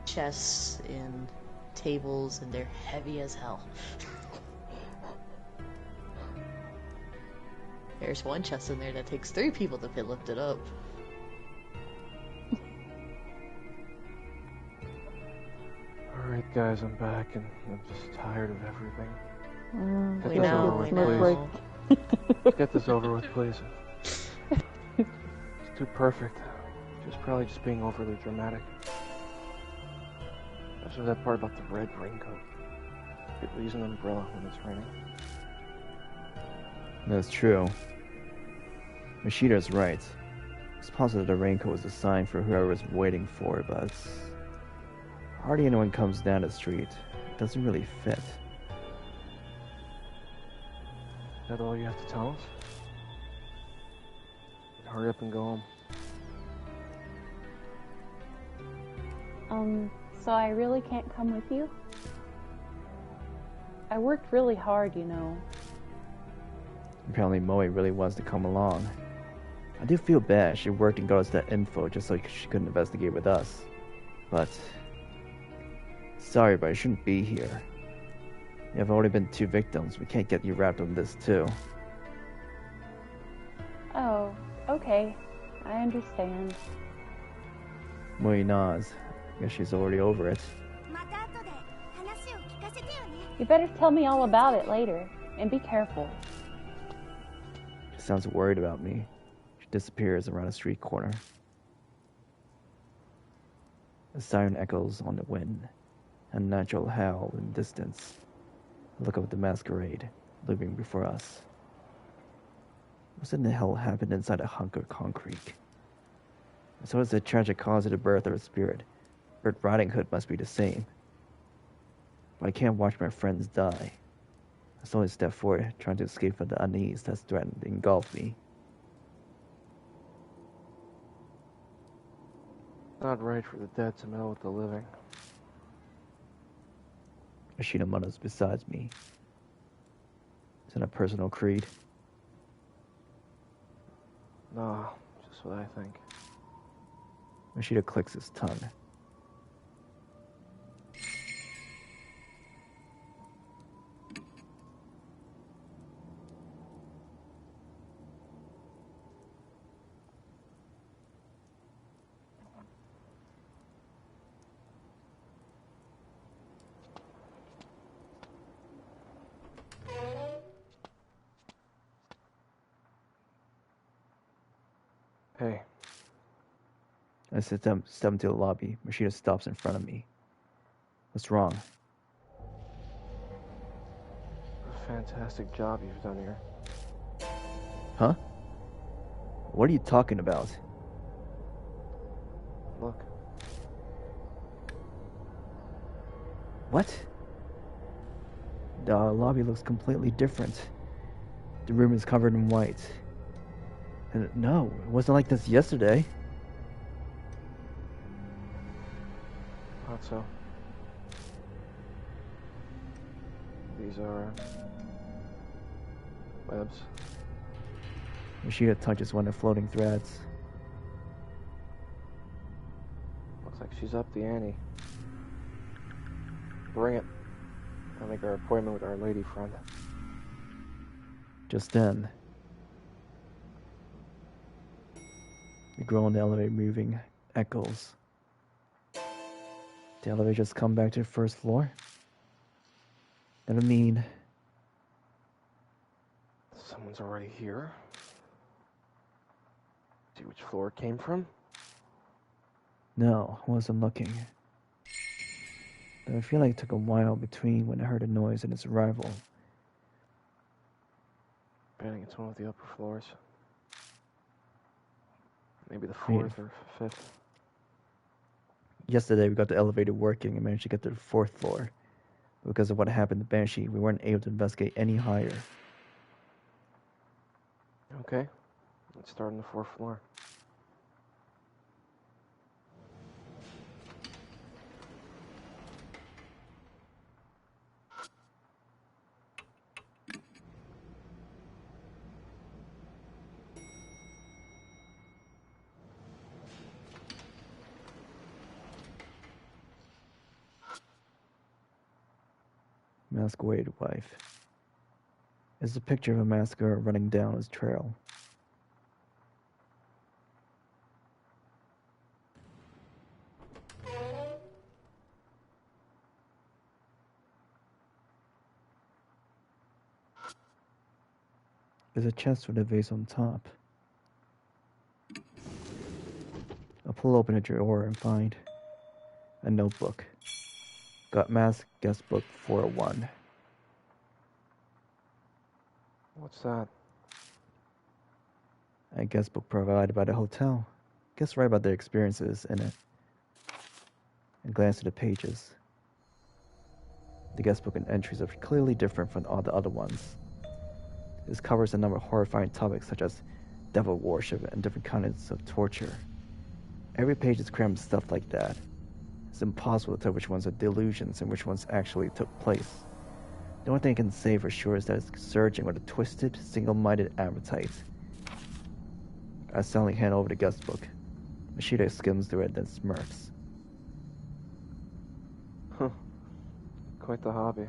chests and tables, and they're heavy as hell. There's one chest in there that takes 3 people to lift it up. Alright guys, I'm back and I'm just tired of everything. Mm, We this like over know, it's we with, smoke know. break. Get this over with, please. It's too perfect. Probably just being overly dramatic. Especially that part about the red raincoat. People use an umbrella when it's raining. That's true. Mashita's right. It's possible the raincoat was a sign for whoever was waiting for it, but hardly anyone comes down the street. It doesn't really fit. Is that all you have to tell us? Hurry up and go home. So I really can't come with you? I worked really hard, you know. Apparently Moe really wants to come along. I do feel bad she worked and got us that info just so she couldn't investigate with us. But sorry, but I shouldn't be here. You have already been 2 victims. We can't get you wrapped on this too. Oh, okay. I understand. Moe nods. Guess she's already over it. You better tell me all about it later, and be careful. She sounds worried about me. She disappears around a street corner. A siren echoes on the wind. A natural howl in the distance. I look up at the masquerade, looming before us. What in the hell happened inside a hunk of concrete? And so is the tragic cause of the birth of a spirit. Red Riding Hood must be the same. But I can't watch my friends die. I slowly step forward, trying to escape from the unease that's threatened to engulf me. Not right for the dead to meddle with the living. Ashina mutters beside me. Is it a personal creed? Nah, just what I think. Mashita clicks his tongue. Hey, I step into the lobby. Mashita stops in front of me. What's wrong? a fantastic job you've done here. Huh? What are you talking about? Look, What? The lobby looks completely different. The room is covered in white. And no, it wasn't like this yesterday. thought so. These are webs. Mashita touches one of the floating threads. Looks like she's up the ante. Bring it. I'll make our appointment with our lady friend. Just then, the girl in the elevator moving echoes. The elevator just come back to the first floor? That'll mean Someone's already here. See which floor it came from? no, I wasn't looking. Though I feel like it took a while between when I heard a noise and its arrival. Betting it's one of the upper floors. Maybe the fourth or fifth. Yesterday we got the elevator working and managed to get to the fourth floor. Because of what happened to Banshee, we weren't able to investigate any higher. Okay, let's start on the fourth floor. Masquerade wife. It's a picture of a massacre running down his trail. There's a chest with a vase on top. I'll pull open a drawer and find a notebook. Got mask guest book 401. What's that? A guest book provided by the hotel. Guess right about their experiences in it. And glance at the pages. The guest book and entries are clearly different from all the other ones. This covers a number of horrifying topics such as devil worship and different kinds of torture. Every page is crammed with stuff like that. It's impossible to tell which ones are delusions and which ones actually took place. The only thing I can say for sure is that it's surging with a twisted, single-minded appetite. I suddenly hand over the guest book. Mashita skims through it, then smirks. Huh. Quite the hobby.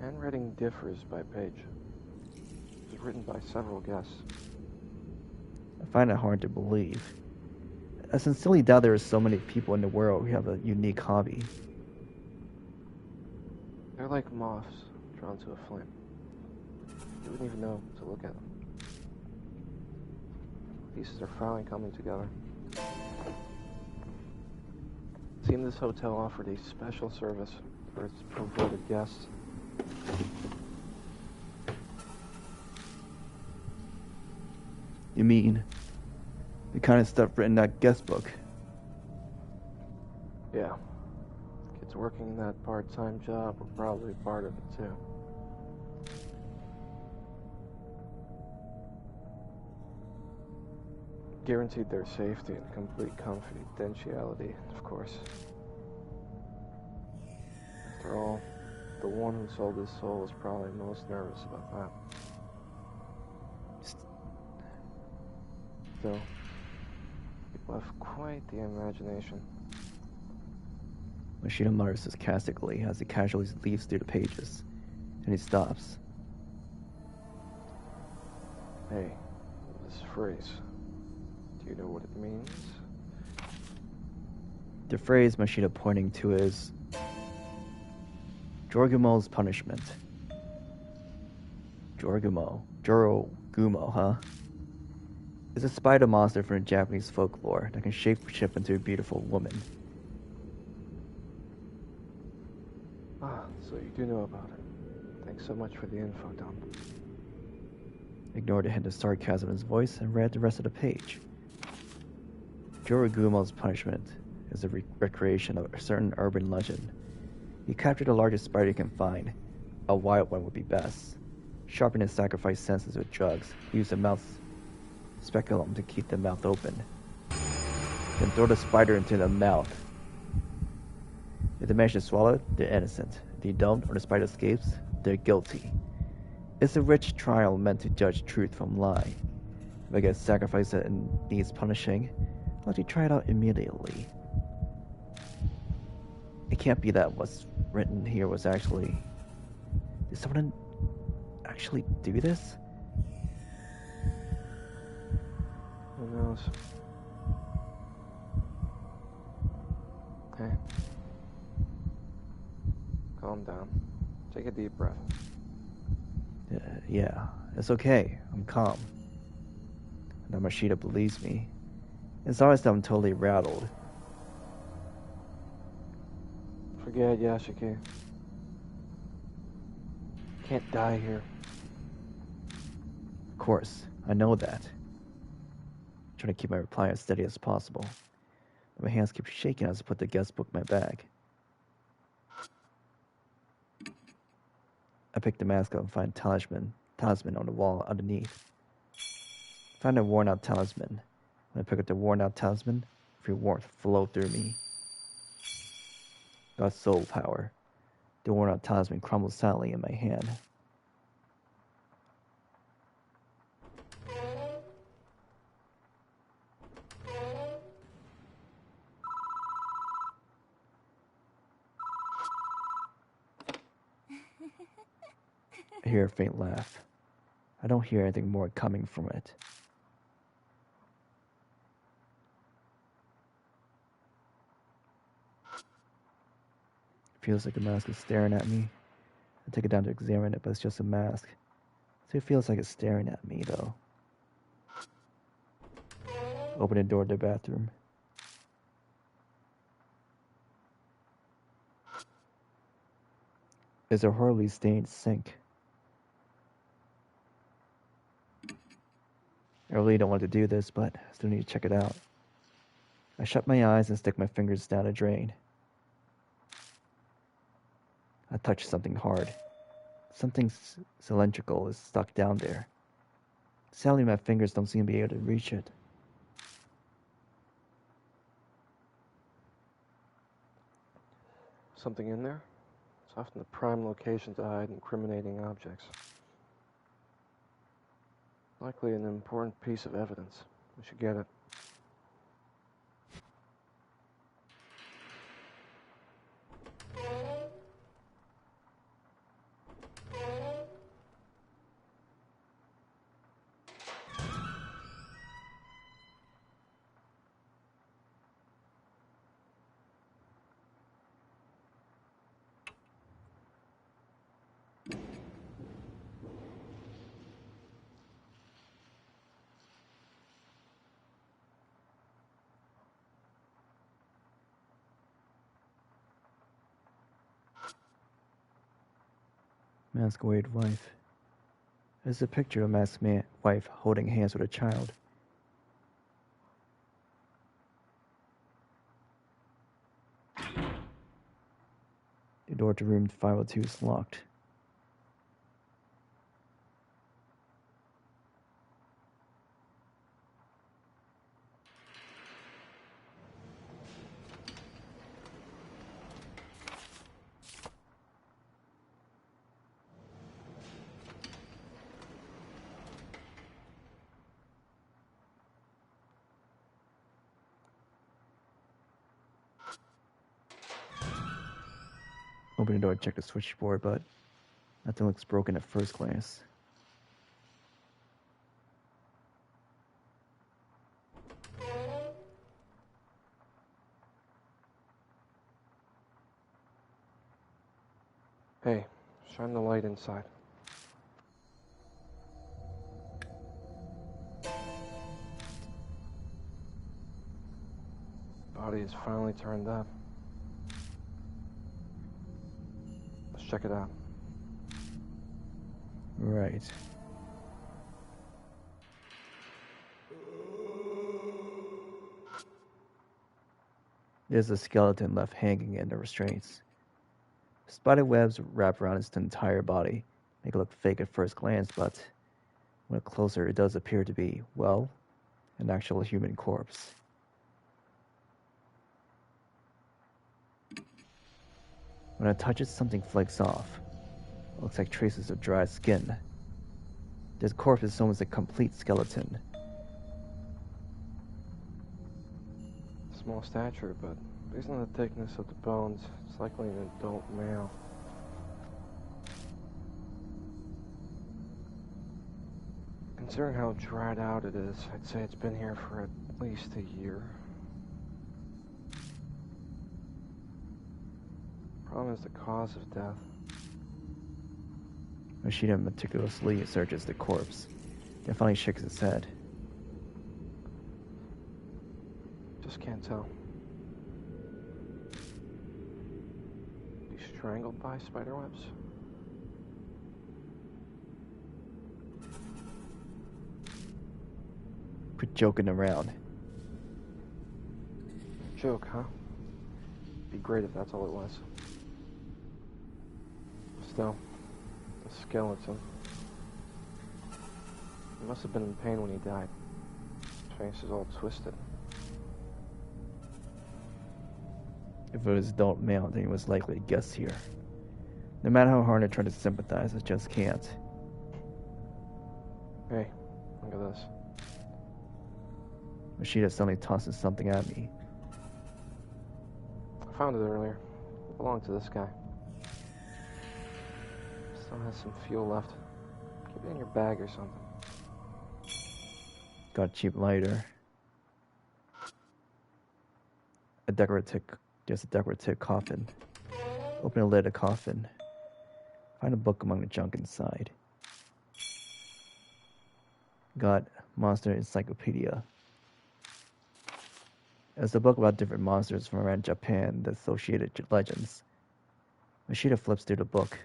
Handwriting differs by page. It was written by several guests. I find it hard to believe. I sincerely doubt there are so many people in the world who have a unique hobby. They're like moths drawn to a flame. You wouldn't even know to look at them. Pieces are finally coming together. It seemed this hotel offered a special service for its provoted guests. You mean the kind of stuff written in that guest book? Yeah. Kids working in that part-time job were probably part of it too. Guaranteed their safety and complete confidentiality, of course. After all, the one who sold his soul was probably most nervous about that. Still, People have quite the imagination. Mashita mutters sarcastically as he casually leaves through the pages, and he stops. Hey, this phrase, do you know what it means? The phrase Mashita pointing to is Jorogumo's punishment. Jorogumo, huh? It's a spider monster from the Japanese folklore that can shapeshift into a beautiful woman. Ah, so you do know about it. Thanks so much for the info, Don. Ignored the hint of sarcasm in his voice and read the rest of the page. Jorogumo's punishment is a recreation of a certain urban legend. You capture the largest spider you can find. A wild one would be best. Sharpen and sacrifice senses with drugs. Use the mouth speculum to keep the mouth open. Then throw the spider into the mouth. If they manage to swallow it, they're innocent. If they don't, or the spider escapes, they're guilty. It's a rich trial meant to judge truth from lie. If I get sacrificed and needs punishing, I'll let you try it out immediately. It can't be that what's written here was actually... Did someone actually do this? Who knows? Hey. Calm down. Take a deep breath. Yeah, it's okay. I'm calm. Now Mashita believes me. It's always that I'm totally rattled. Forget Yashiki. Can't die here. Of course, I know that. I'm trying to keep my reply as steady as possible. But my hands keep shaking as I put the guest book in my bag. I pick the mask up and find talisman on the wall underneath. Find a worn out talisman. When I pick up the worn out talisman, I feel warmth flow through me. Got soul power. The worn out talisman crumbles silently in my hand. I hear a faint laugh. I don't hear anything more coming from it. It feels like the mask is staring at me. I take it down to examine it, but it's just a mask. So it feels like it's staring at me, though. Open the door to the bathroom. There's a horribly stained sink. I really don't want to do this, but I still need to check it out. I shut my eyes and stick my fingers down a drain. I touch something hard. Something cylindrical is stuck down there. Sadly, my fingers don't seem to be able to reach it. Something in there? It's often the prime location to hide incriminating objects. Likely an important piece of evidence. We should get it. Mask-weared wife. There's a picture of a masked wife holding hands with a child. The door to room 502 is locked. Open the door and check the switchboard, but nothing looks broken at first glance. Hey, shine the light inside. Body is finally turned up. Let's check it out. Right. There's a skeleton left hanging in the restraints. Spider webs wrap around its entire body, make it look fake at first glance, but when look closer, it does appear to be, well, an actual human corpse. When I touch it, something flakes off. It looks like traces of dried skin. This corpse is almost a complete skeleton. Small stature, but based on the thickness of the bones, it's likely an adult male. Considering how dried out it is, I'd say it's been here for at least a year. Problem is the cause of death. Mashita meticulously searches the corpse, then finally shakes its head. Just can't tell. Be strangled by spiderwebs? Quit joking around. Joke, huh? Be great if that's all it was. Still, the skeleton. He must have been in pain when he died. His face is all twisted. If it was adult male, then he was likely a guest here. No matter how hard I try to sympathize, I just can't. Hey, look at this. Mashita suddenly tosses something at me. I found it earlier. It belonged to this guy. Still has some fuel left. Keep it in your bag or something. Got a cheap lighter. There's a decorative coffin. Open the lid of the coffin. Find a book among the junk inside. Got Monster Encyclopedia. It's a book about different monsters from around Japan, the associated legends. Mashita flips through the book.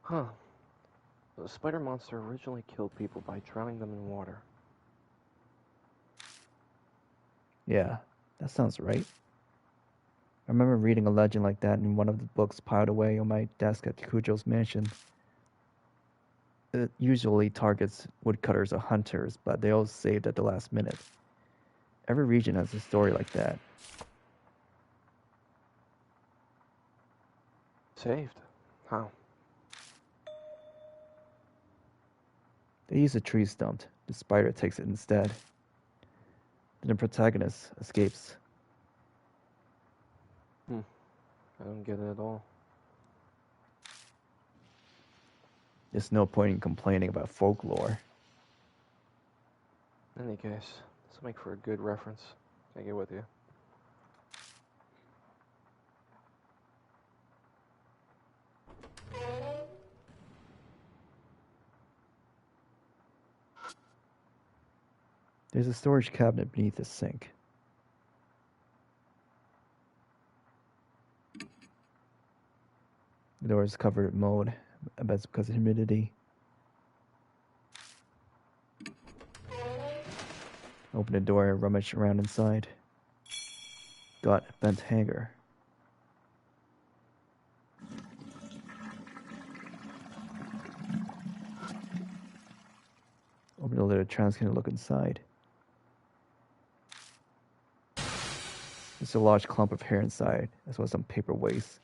Huh. The spider monster originally killed people by drowning them in water. Yeah, that sounds right. I remember reading a legend like that in one of the books piled away on my desk at Kujo's mansion. It usually targets woodcutters or hunters, but they all saved at the last minute. Every region has a story like that. Saved? How? They use a tree stump. The spider takes it instead. Then the protagonist escapes. I don't get it at all. There's no point in complaining about folklore. In any case, this will make for a good reference. Take it with you. There's a storage cabinet beneath the sink. The door is covered in mold. I bet it's because of humidity. Open the door and rummage around inside. Got a bent hanger. Open the lid of trans can look inside. There's a large clump of hair inside, as well as some paper waste.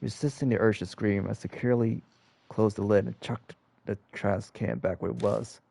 Resisting the urge to scream, I securely closed the lid and chucked the trash can back where it was.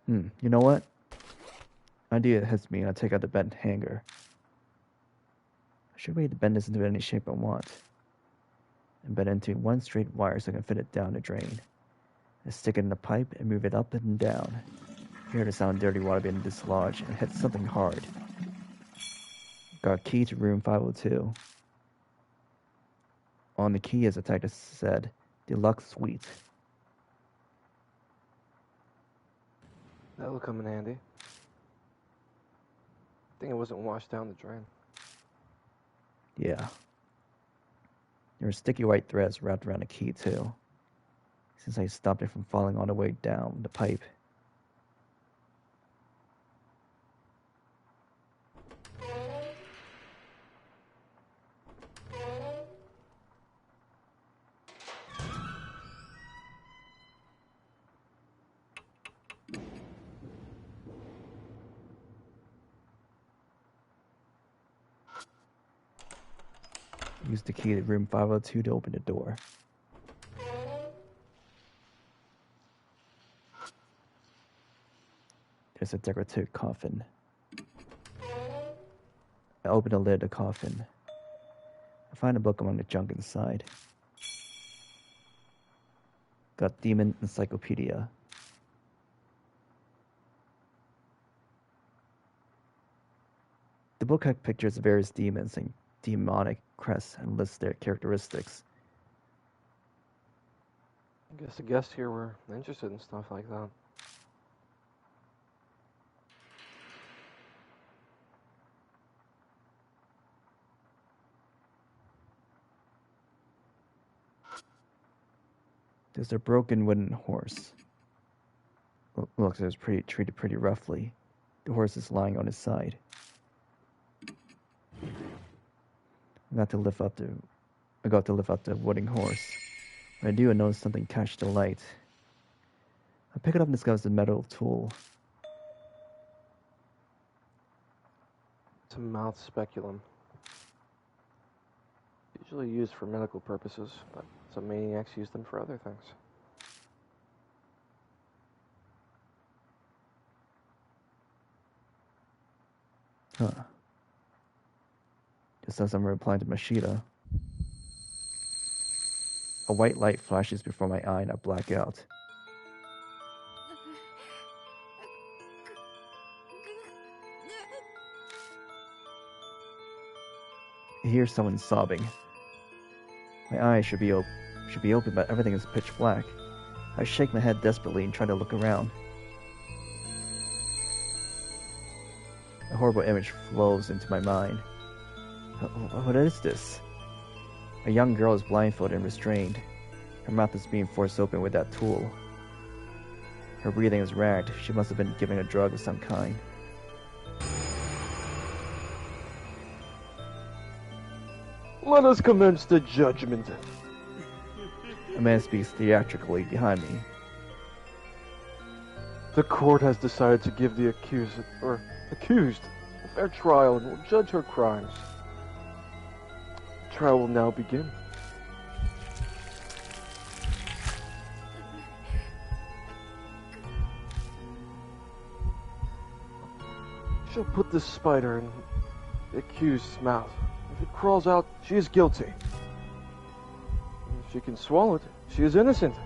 You know what? Idea hits me and I take out the bent hanger. I should be able to bend this into any shape I want. And bend it into one straight wire so I can fit it down the drain. I stick it in the pipe and move it up and down. I hear the sound of dirty water being dislodged and hit something hard. Got a key to room 502. On the key, as the detective said, Deluxe Suite. That'll come in handy. I think it wasn't washed down the drain. Yeah. There were sticky white threads wrapped around the key, too. Since I stopped it from falling all the way down the pipe. Use the key to room 502 to open the door. There's a decorative coffin. I open the lid of the coffin. I find a book among the junk inside. Got Demon Encyclopedia. The book had pictures of various demons and demonic crests and lists their characteristics. I guess the guests here were interested in stuff like that. There's a broken wooden horse. Looks like it was treated pretty roughly. The horse is lying on his side. I got to lift up the wooden horse. When I do, I notice something catch the light. I pick it up and discover a metal tool. It's a mouth speculum. Usually used for medical purposes, but some maniacs use them for other things. Huh. Just as I'm replying to Mashita, a white light flashes before my eye and I black out. I hear someone sobbing. My eyes should be open, but everything is pitch black. I shake my head desperately and try to look around. A horrible image flows into my mind. What is this? A young girl is blindfolded and restrained. Her mouth is being forced open with that tool. Her breathing is ragged. She must have been given a drug of some kind. Let us commence the judgment. A man speaks theatrically behind me. The court has decided to give the accused a fair trial and will judge her crimes. The trial will now begin. She'll put this spider in the accused's mouth. If it crawls out, she is guilty. If she can swallow it, she is innocent.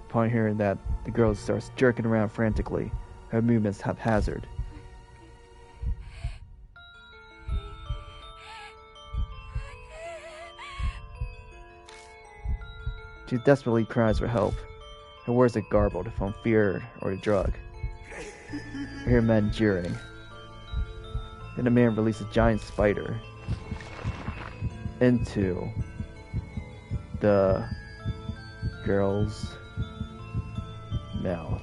Upon hearing that, the girl starts jerking around frantically, her movements haphazard. She desperately cries for help. Her words are garbled from fear or the drug. I hear men jeering. Then a man releases a giant spider into the girl's mouth.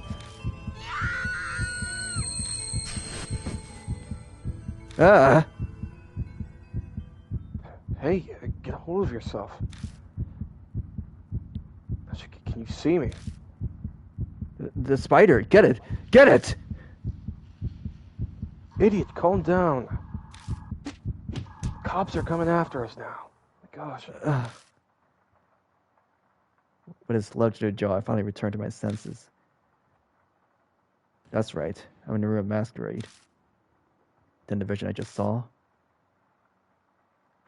Ah! Hey, get a hold of yourself. Can you see me? The spider! Get it! Get it! Idiot, calm down. Cops are coming after us now. My gosh. With a sludge to the jaw, I finally return to my senses. That's right. I'm in a real masquerade. Then the vision I just saw.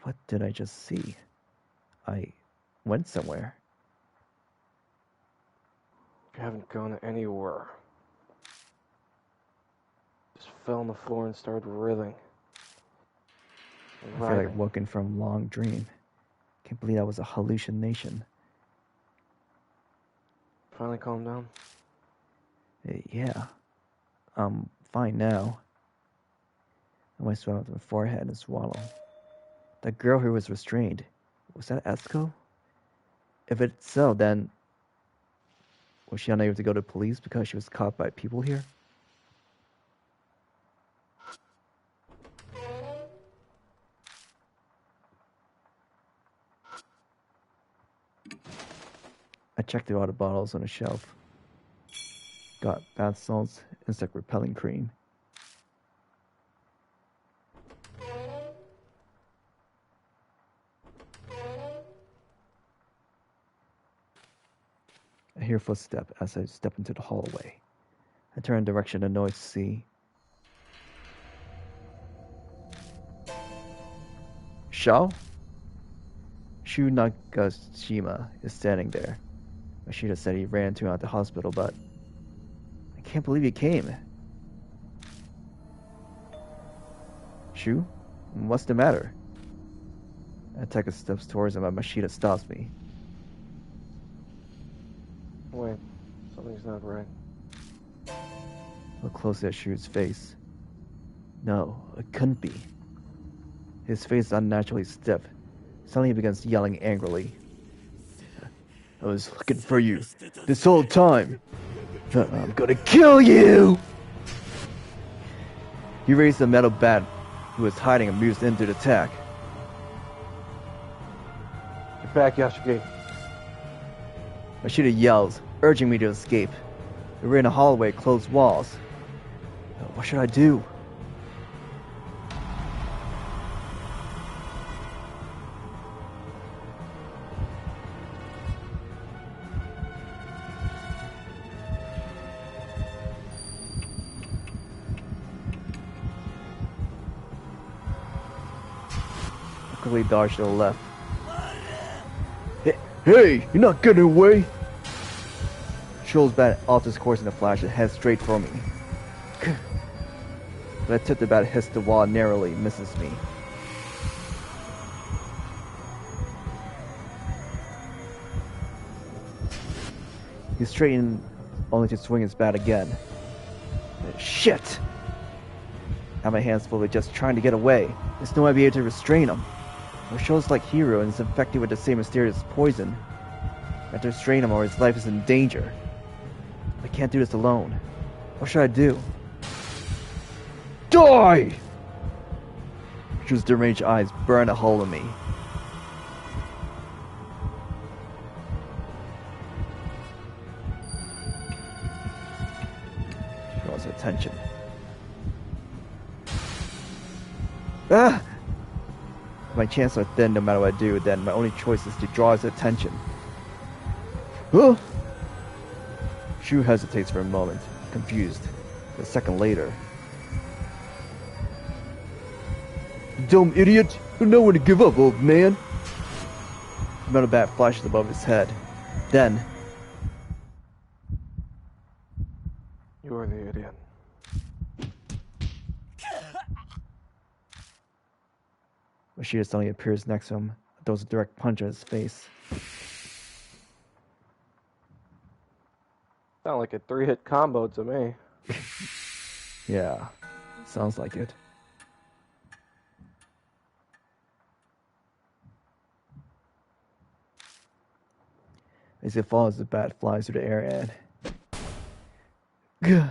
What did I just see? I went somewhere. You haven't gone anywhere. Just fell on the floor and started writhing. I feel like woken from a long dream. Can't believe that was a hallucination. Finally calmed down? Yeah. I'm fine now. I might swallow my forehead and swallow. That girl who was restrained, was that Etsuko? If it's so, then was she unable to go to police because she was caught by people here? I checked through all the bottles on the shelf. Got bath salts, insect repelling cream. I hear a footstep as I step into the hallway. I turn in the direction the noise see. Shao? Shu Nagashima is standing there. Mashita said he ran to him at the hospital, but I can't believe he came. Shu? What's the matter? I take a step towards him, but Mashita stops me. Wait, something's not right. Look closely at Shu's face. No, it couldn't be. His face is unnaturally stiff. Suddenly he begins yelling angrily. I was looking for you this whole time. I'm gonna kill you! He raised the metal bat who was hiding and moves into the attack. Get back, Yasuke. Mashita yells, urging me to escape. We're in a hallway, closed walls. What should I do? I quickly dodged to the left. Hey, you're not getting away! Shoals bat alters course in a flash and heads straight for me. But I tip the bat hits the wall narrowly, misses me. He straightened only to swing his bat again. Shit! I have my hands full with just trying to get away. There's no way I'll be able to restrain him. Or Shoals like hero and is infected with the same mysterious poison. I have to restrain him or his life is in danger. I can't do this alone. What should I do? Die! Sho's deranged eyes burn a hole in me. Draws attention. Ah! My chances are thin no matter what I do, then my only choice is to draw his attention. Huh? Shu hesitates for a moment, confused. A second later. Dumb idiot! You know when to give up, old man! The metal bat flashes above his head. Then... You're the idiot. Mashita suddenly appears next to him, throws a direct punch at his face. Sound like a 3-hit combo to me. Yeah, sounds like it. As it falls, the bat flies through the air and...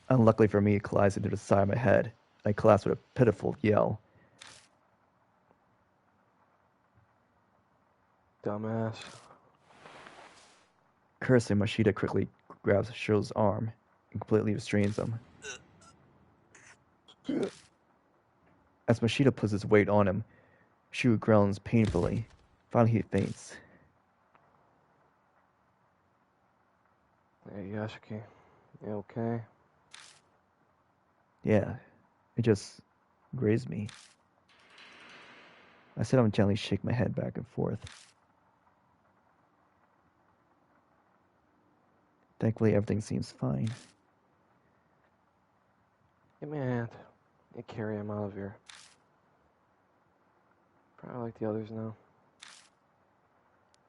Unluckily for me, it collides into the side of my head. I collapse with a pitiful yell. Dumbass. Cursing, Mashita quickly grabs Sho's arm and completely restrains him. As Mashita puts his weight on him, Shu groans painfully. Finally, he faints. Hey, Yasuke. You okay? Yeah, it just grazed me. I sit up and gently shake my head back and forth. Thankfully, everything seems fine. Give me a hand. You carry him out of here. Probably like the others now.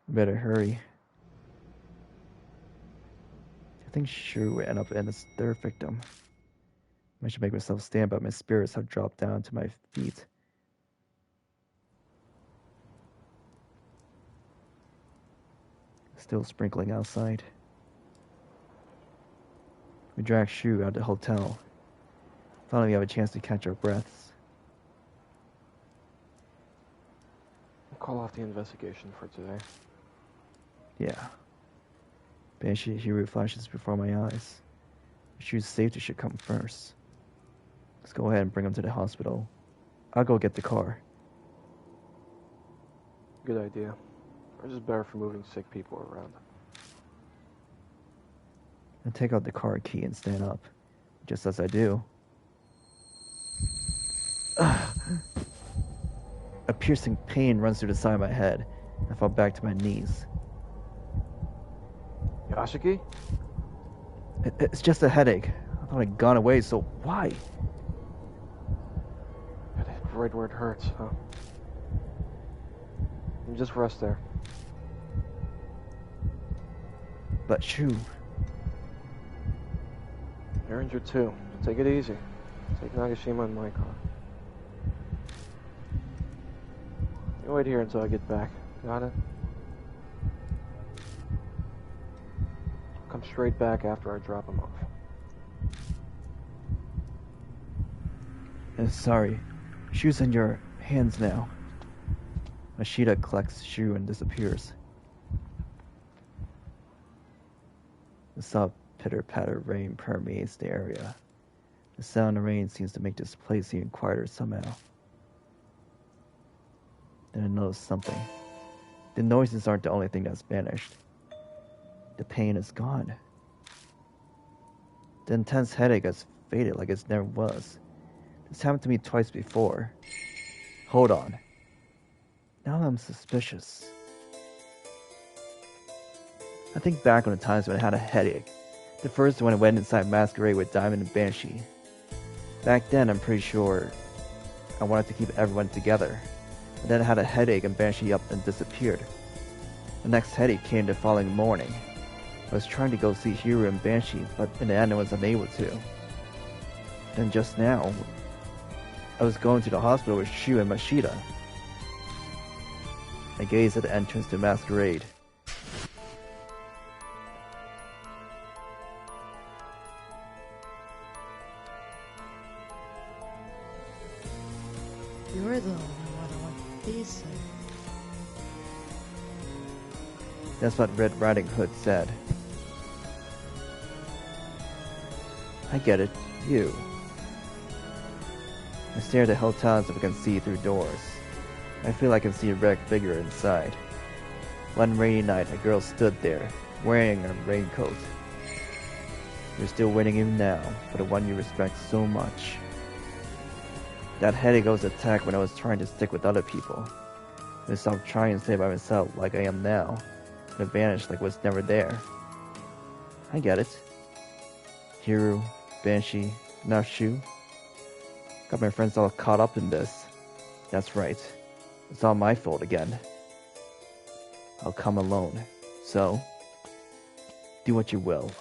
Better hurry. I think Shu will end up in his third victim. I should make myself stand, but my spirits have dropped down to my feet. Still sprinkling outside. We drag Shu out of the hotel. Finally, we have a chance to catch our breaths. I'll call off the investigation for today. Yeah. Banshee Hero flashes before my eyes. Shu's safety should come first. Let's go ahead and bring him to the hospital. I'll go get the car. Good idea. Or just better for moving sick people around. I take out the car key and stand up. Just as I do, a piercing pain runs through the side of my head. I fall back to my knees. Yashiki? It's just a headache. I thought I'd gone away, so why? Got it right where it hurts, huh? And just rest there. But Shu, You're injured too. Take it easy. Take Nagashima in my car. You wait here until I get back. Got it? Come straight back after I drop him off. sorry. Shu's in your hands now. Mashita collects Shu and disappears. The soft pitter-patter rain permeates the area. The sound of rain seems to make this place even quieter somehow. Then I notice something. The noises aren't the only thing that's vanished. The pain is gone. The intense headache has faded like it never was. This happened to me twice before. Hold on. Now I'm suspicious. I think back on the times when I had a headache. The first when I went inside Masquerade with Daimon and Banshee. Back then, I'm pretty sure I wanted to keep everyone together. And then I had a headache and Banshee up and disappeared. The next headache came the following morning. I was trying to go see Hiro and Banshee, but in the end I was unable to. Then just now, I was going to the hospital with Shu and Mashita. I gazed at the entrance to Masquerade. You're the only one I want to be safe. That's what Red Riding Hood said. I get it. You. I stare at the hotel as if I can see through doors. I feel I can see a red figure inside. One rainy night, a girl stood there, wearing a raincoat. You're still waiting even now for the one you respect so much. That headache was attacked when I was trying to stick with other people. I stopped trying to stay by myself like I am now. And it vanished like it was never there. I get it. Hiro, Banshee, now Shu. Got my friends all caught up in this. That's right. It's all my fault again. I'll come alone. So, do what you will.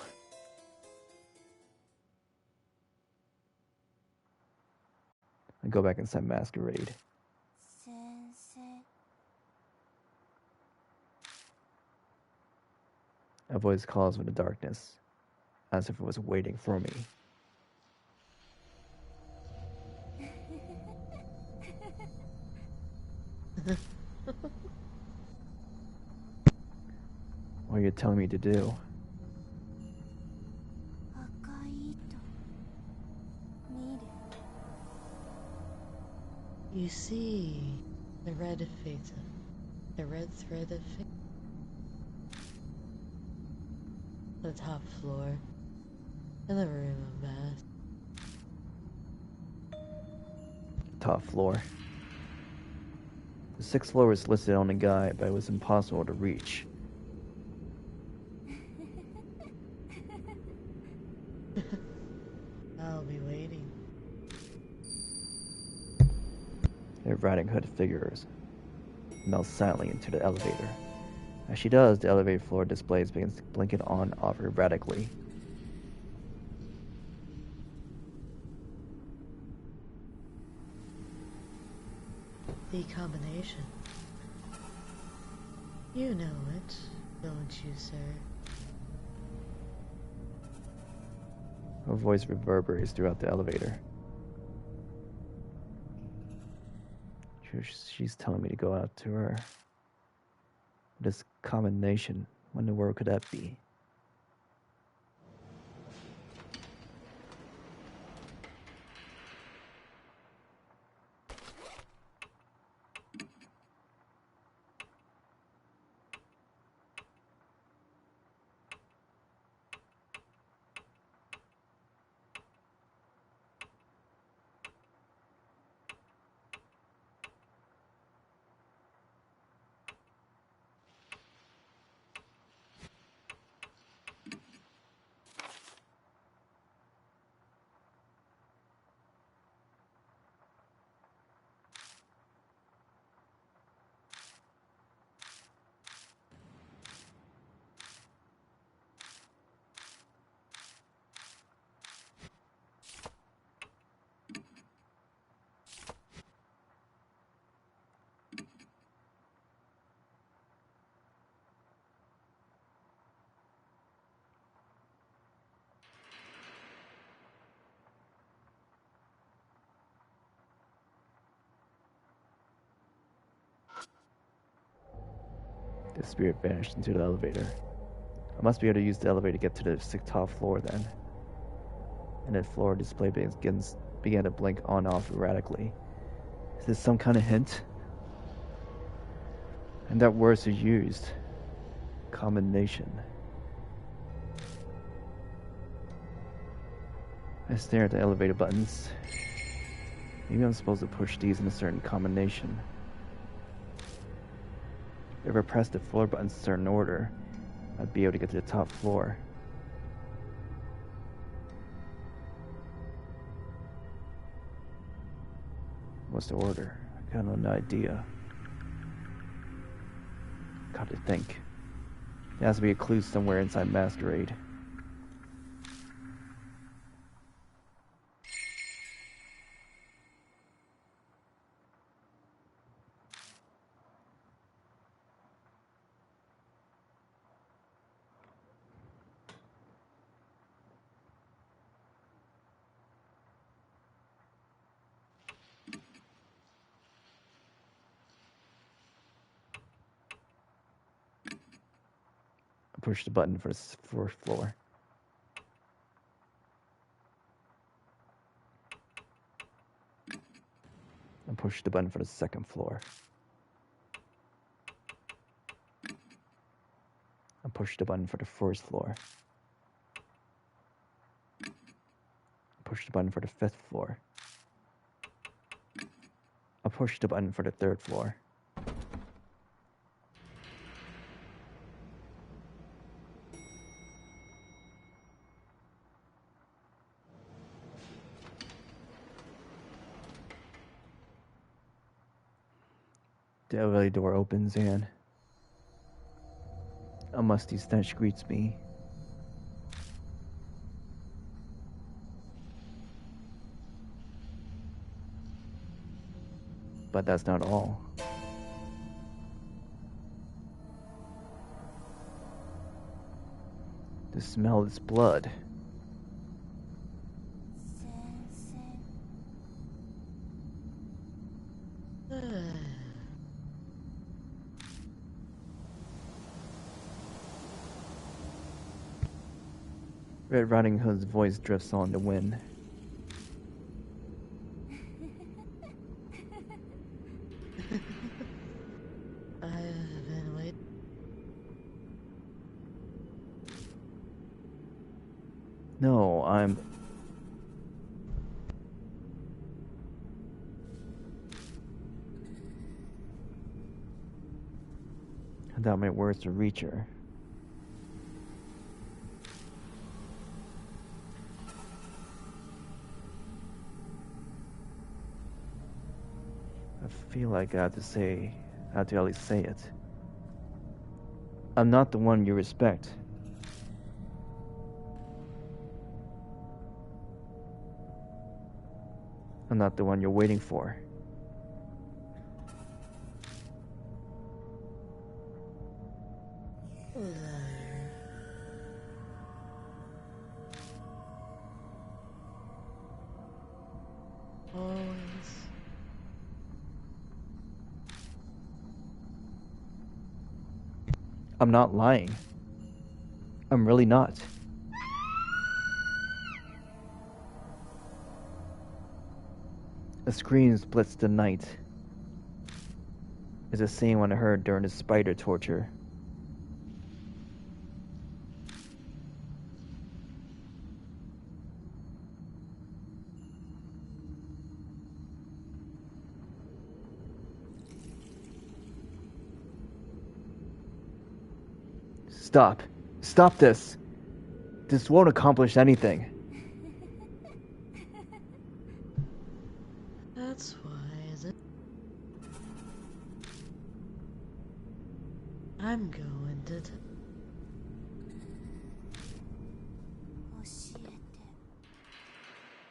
I go back inside Masquerade. A voice calls from the darkness, as if it was waiting for me. What are you telling me to do? You see, the red fate, the red thread of fate. The top floor. In the room of math. Top floor. The 6th floor was listed on the guide, but it was impossible to reach. I'll be waiting. A Riding Hood figures melts silently into the elevator. As she does, the elevator floor displays begins blinking on and off erratically. The combination. You know it, don't you, sir? Her voice reverberates throughout the elevator. She's telling me to go out to her. This combination, when in the world could that be? The spirit vanished into the elevator. I must be able to use the elevator to get to the 6th top floor then. And the floor display began to blink on and off erratically. Is this some kind of hint? And that words are used. Combination. I stare at the elevator buttons. Maybe I'm supposed to push these in a certain combination. If I press the floor buttons in a certain order, I'd be able to get to the top floor. What's the order? I got no idea. Got to think. There has to be a clue somewhere inside Masquerade. Push the button for the 4th floor. And push the button for the 2nd floor. And push the button for the 1st floor. Push the button for the 5th floor. I'll push the button for the 3rd floor. The elevator door opens and a musty stench greets me. But that's not all. The smell is blood. Red Riding Hood's voice drifts on the wind. I've been waiting. No, I'm... I doubt my words to reach her. I feel like I have to at least say it. I'm not the one you respect. I'm not the one you're waiting for. Always. I'm not lying. I'm really not. A scream splits the night. It's the same one I heard during the spider torture. Stop. Stop this. This won't accomplish anything. That's why, is it? I'm going to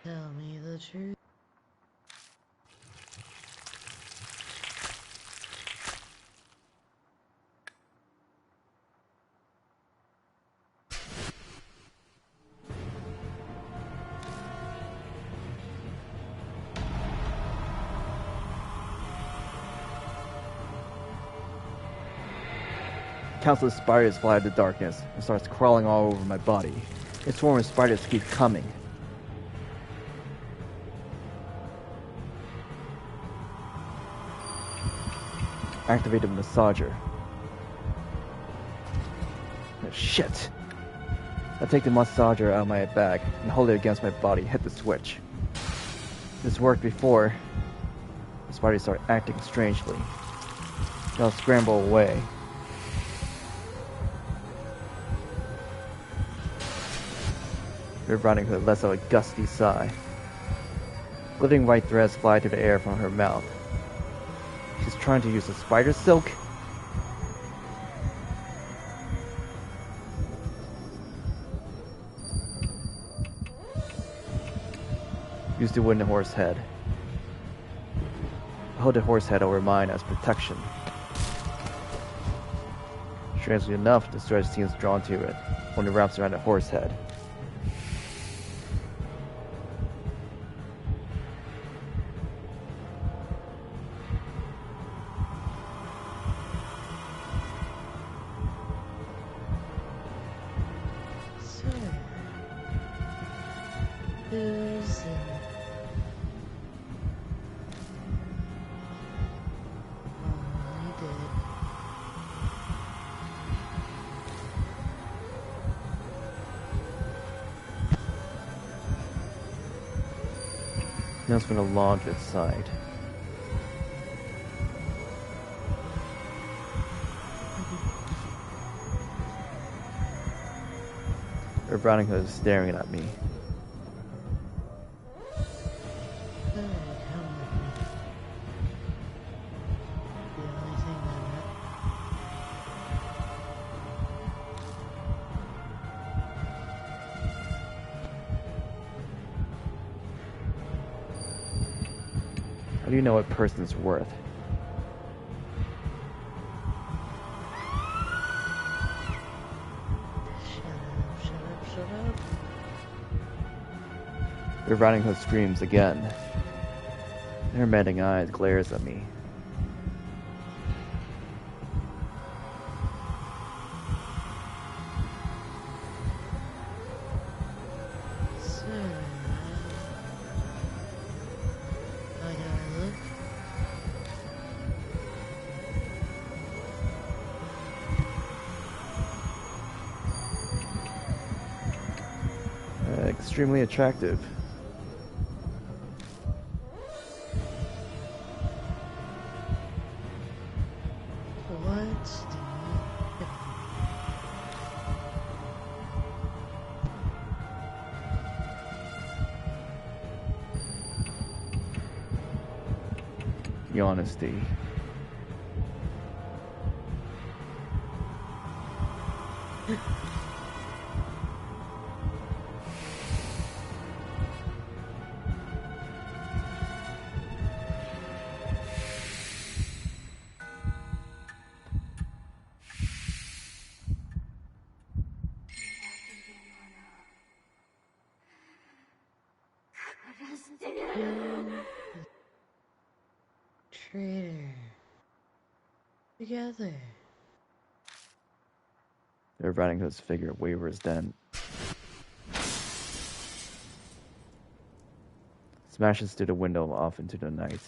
tell me the truth. Countless spiders fly into the darkness and starts crawling all over my body. A swarm of spiders keep coming. Activate the massager. Oh, shit! I take the massager out of my bag and hold it against my body, hit the switch. This worked before. The spiders start acting strangely. They'll scramble away. Red Riding Hood lets out a gusty sigh. Glittering white threads fly through the air from her mouth. She's trying to use the spider silk? Use the wooden horse head. I hold the horse head over mine as protection. Strangely enough, the thread seems drawn to it when it wraps around the horse head. Now it's going to launch its side. Her Browning Hood is staring at me. Good, come with me. The only thing How do you know what person's worth? Shut up. Her Riding Hood screams again. Her menacing eyes glares at me. So, I gotta look. extremely attractive. What? The honesty. Traitor. Together. The Riding Hood's figure wavers then. Smashes through the window off into the night.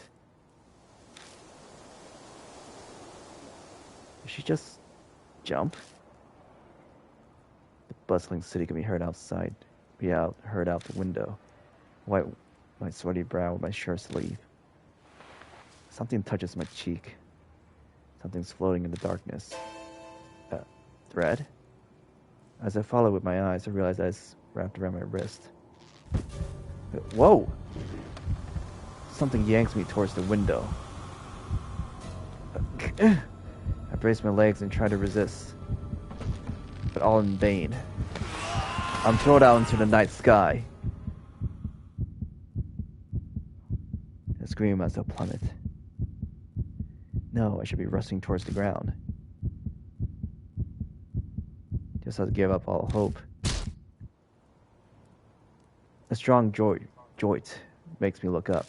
Did she just jump? The bustling city can be heard outside, heard out the window. White, my sweaty brow with my shirt sleeve. Something touches my cheek. Something's floating in the darkness. Thread? As I follow with my eyes, I realize that it's wrapped around my wrist. Whoa! Something yanks me towards the window. I brace my legs and try to resist, but all in vain. I'm thrown out into the night sky. I scream as I plummet. No, I should be rushing towards the ground. Just as I give up all hope. A strong jolt makes me look up.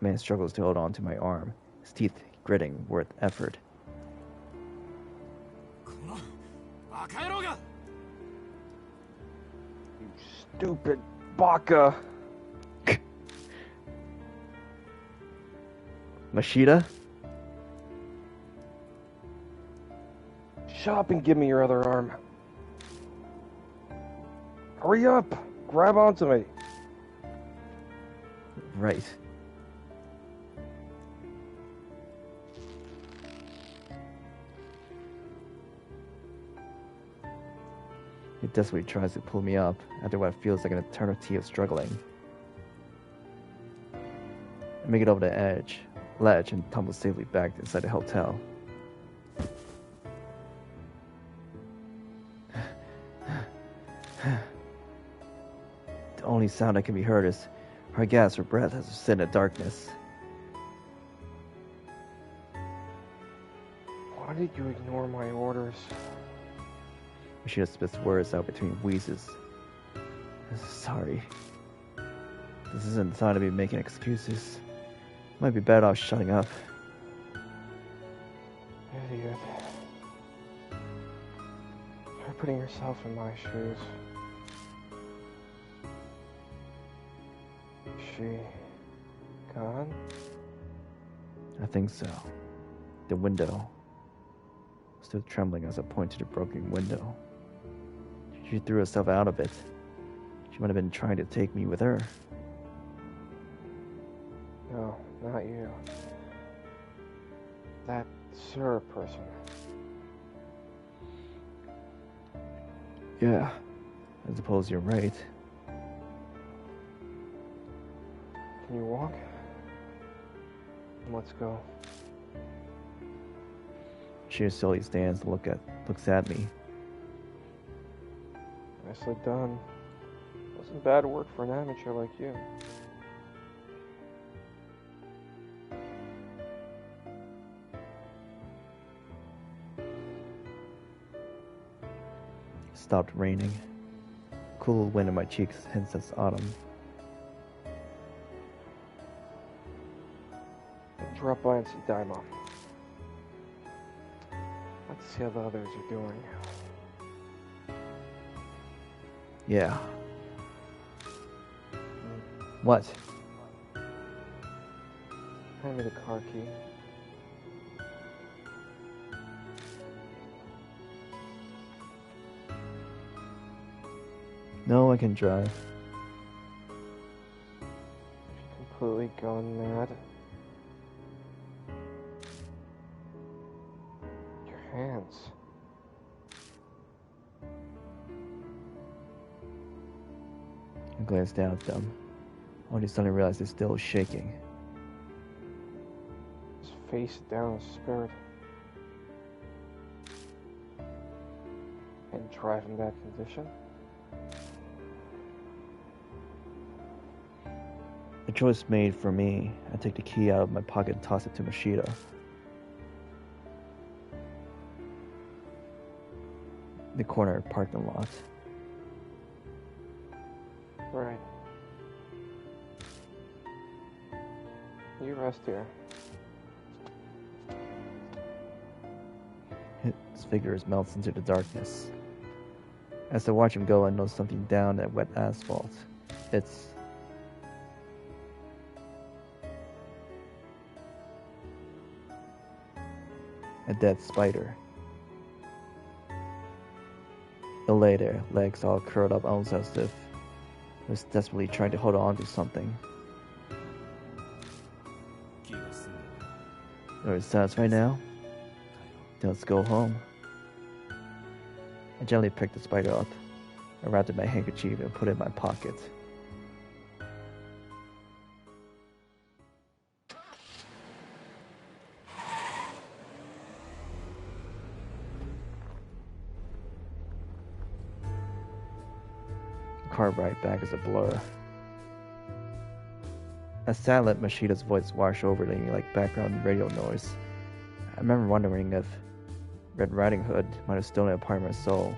A man struggles to hold on to my arm, his teeth gritting worth effort. You stupid baka! Mashita? Shut up and give me your other arm. Hurry up! Grab onto me! Right. He desperately tries to pull me up after what feels like an eternity of struggling. I make it over the ledge, and tumble safely back inside the hotel. The only sound that can be heard is her gasp or breath as we sit in the darkness. Why did you ignore my orders? She just spits words out between wheezes. Sorry. This isn't the time to be making excuses. Might be better off shutting up. Idiot. Try putting yourself in my shoes. Is she gone? I think so. The window. Still trembling as I point to the broken window. She threw herself out of it. She might have been trying to take me with her. No, not you. That Sir person. Yeah, I suppose you're right. Can you walk? Let's go. She slowly stands and looks at me. Nicely done. Wasn't bad work for an amateur like you. It stopped raining. Cool wind in my cheeks hints at autumn. Drop by and see Daimon. Let's see how the others are doing. Yeah. What? Hand me the car key. No, I can drive. Completely going mad. Your hands. I glanced down at them, only suddenly realized they're still shaking. His face down, spirit. And drive in that condition? A choice made for me. I take the key out of my pocket and toss it to Mashita. The corner parking lot. Right. You rest here. His figure melts into the darkness. As I watch him go, I notice something down that wet asphalt. It's a dead spider. It lay there, legs all curled up almost as if it was desperately trying to hold on to something. You're satisfied now? Then let's go home. I gently picked the spider up. I wrapped it in my handkerchief and put it in my pocket. The car ride back is a blur. As I let Mashita's voice wash over me like background radio noise, I remember wondering if Red Riding Hood might have stolen a part of my soul.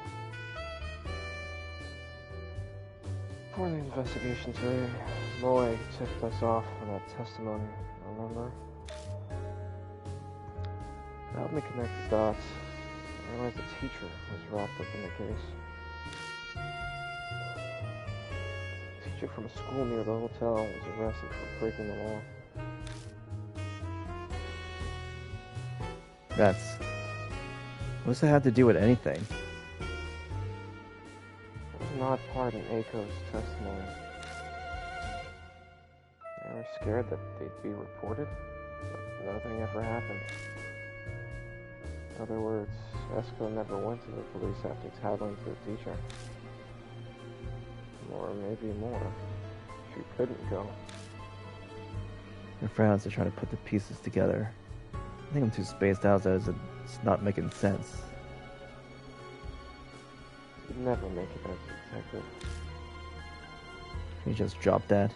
For the investigation today, Moe tipped us off on that testimony, remember? That helped me connect the dots. I realized the teacher was wrapped up in the case. A teacher from a school near the hotel was arrested for breaking the law. What's that have to do with anything? It was not part in Eiko's testimony. They were scared that they'd be reported, but nothing ever happened. In other words, Esco never went to the police after tattling to the teacher. Or maybe more. She couldn't go. My friends are trying to put the pieces together. I think I'm too spaced out as it's not making sense. You'd never make it as a detective. Can you just drop that?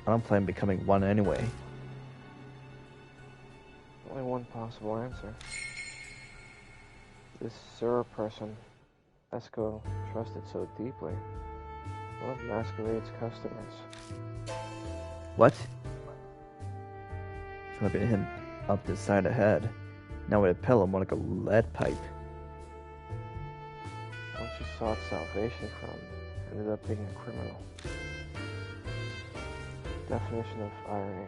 I don't plan on becoming one anyway. Only one possible answer. This Sir person Esco trusted so deeply, well, it masquerades customers. What? Flipping him up the side of the head. Now with a pillow more like a lead pipe. What you sought salvation from ended up being a criminal. Definition of irony.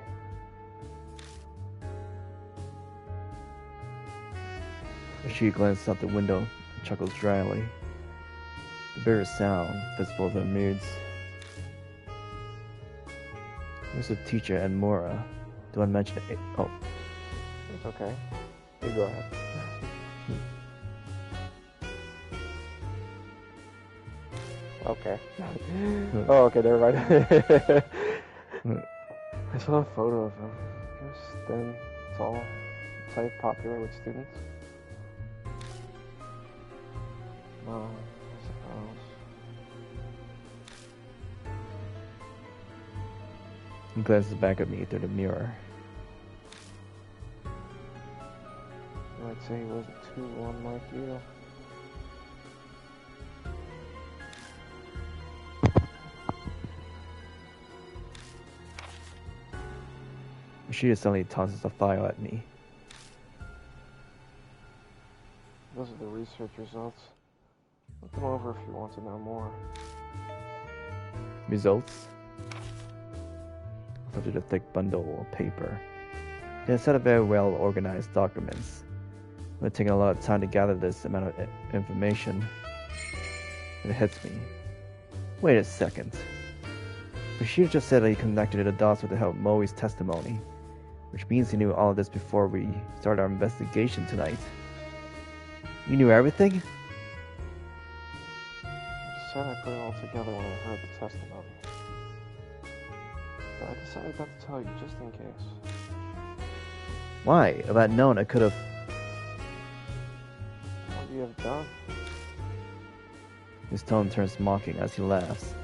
She glances out the window and chuckles dryly. The bitter sound fits both our moods. There's a teacher and Mora. Do I mention it? Oh. It's okay. You go ahead. Okay. Oh, okay, never mind. I saw a photo of him. He was thin, tall, type popular with students. Well, I suppose. He glances back at me through the mirror. I'd say he wasn't too unlike you. She suddenly tosses a file at me. Those are the research results. Look them over if you want to know more. Results? I flipped through the thick bundle of paper. They had set of very well organized documents. It would take a lot of time to gather this amount of information. It hits me. Wait a second. Mashita just said that he connected the dots with the help of Moe's testimony, which means he knew all of this before we started our investigation tonight. You knew everything? I said I put it all together when I heard the testimony. But I decided not to tell you just in case. Why? If I'd known, I could have... What would you have done? His tone turns mocking as he laughs.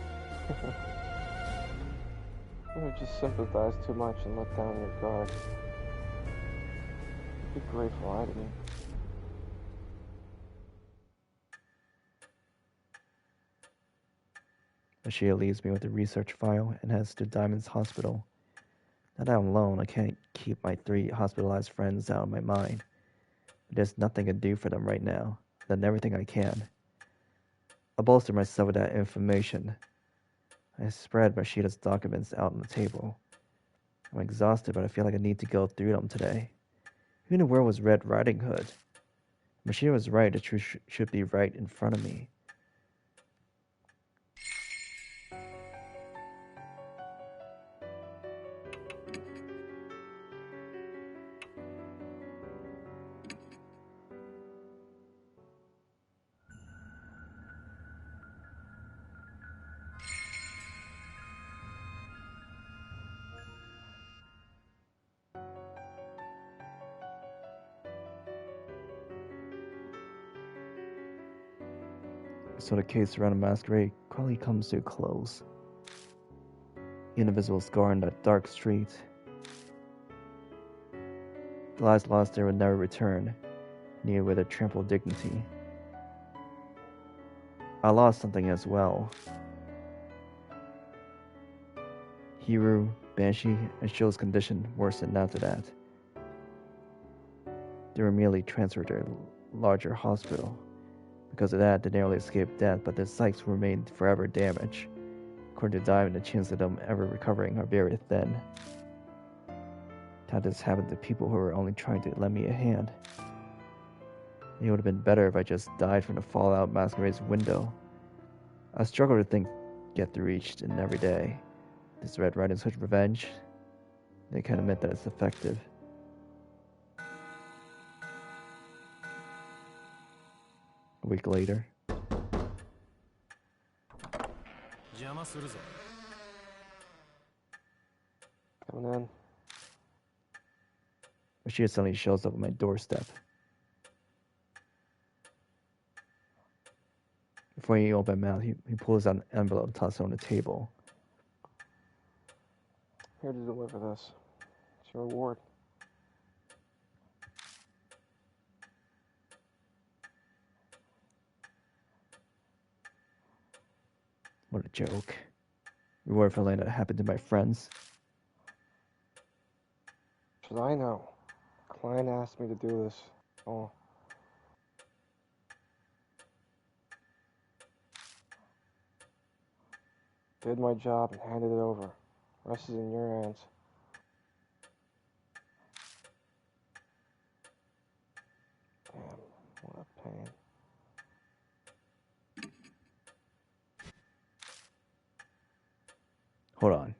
You just sympathized too much and let down your guard. Be grateful I didn't. Mashita leaves me with the research file and heads to Daimon's hospital. Now that I'm alone, I can't keep my 3 hospitalized friends out of my mind. But there's nothing to do for them right now. I've done everything I can. I'll bolster myself with that information. I spread Mashita's documents out on the table. I'm exhausted, but I feel like I need to go through them today. Who in the world was Red Riding Hood? Mashita was right, the truth should be right in front of me. So the case around the masquerade quietly comes to a close. The invisible scar in that dark street. The lives lost there would never return, neither with a trampled dignity. I lost something as well. Hiru, Banshee, and Shio's condition worsened after that. They were merely transferred to a larger hospital. Because of that, they narrowly escaped death, but their psyches remained forever damaged. According to Daimon, the chances of them ever recovering are very thin. How this happened to people who were only trying to lend me a hand. It would have been better if I just died from the fallout masquerade's window. I struggle to think get through each and every day. This Red Riding Hood revenge, they can't admit that it's effective. A week later. Coming in. Mashita suddenly shows up at my doorstep. Before he opens my mouth, he pulls out an envelope and tosses it on the table. Here to deliver this. It's your reward. What a joke. Reward for something that happened to my friends. Should I know? Client asked me to do this. Oh. Did my job and handed it over. Rest is in your hands. Damn, what a pain. Hold on.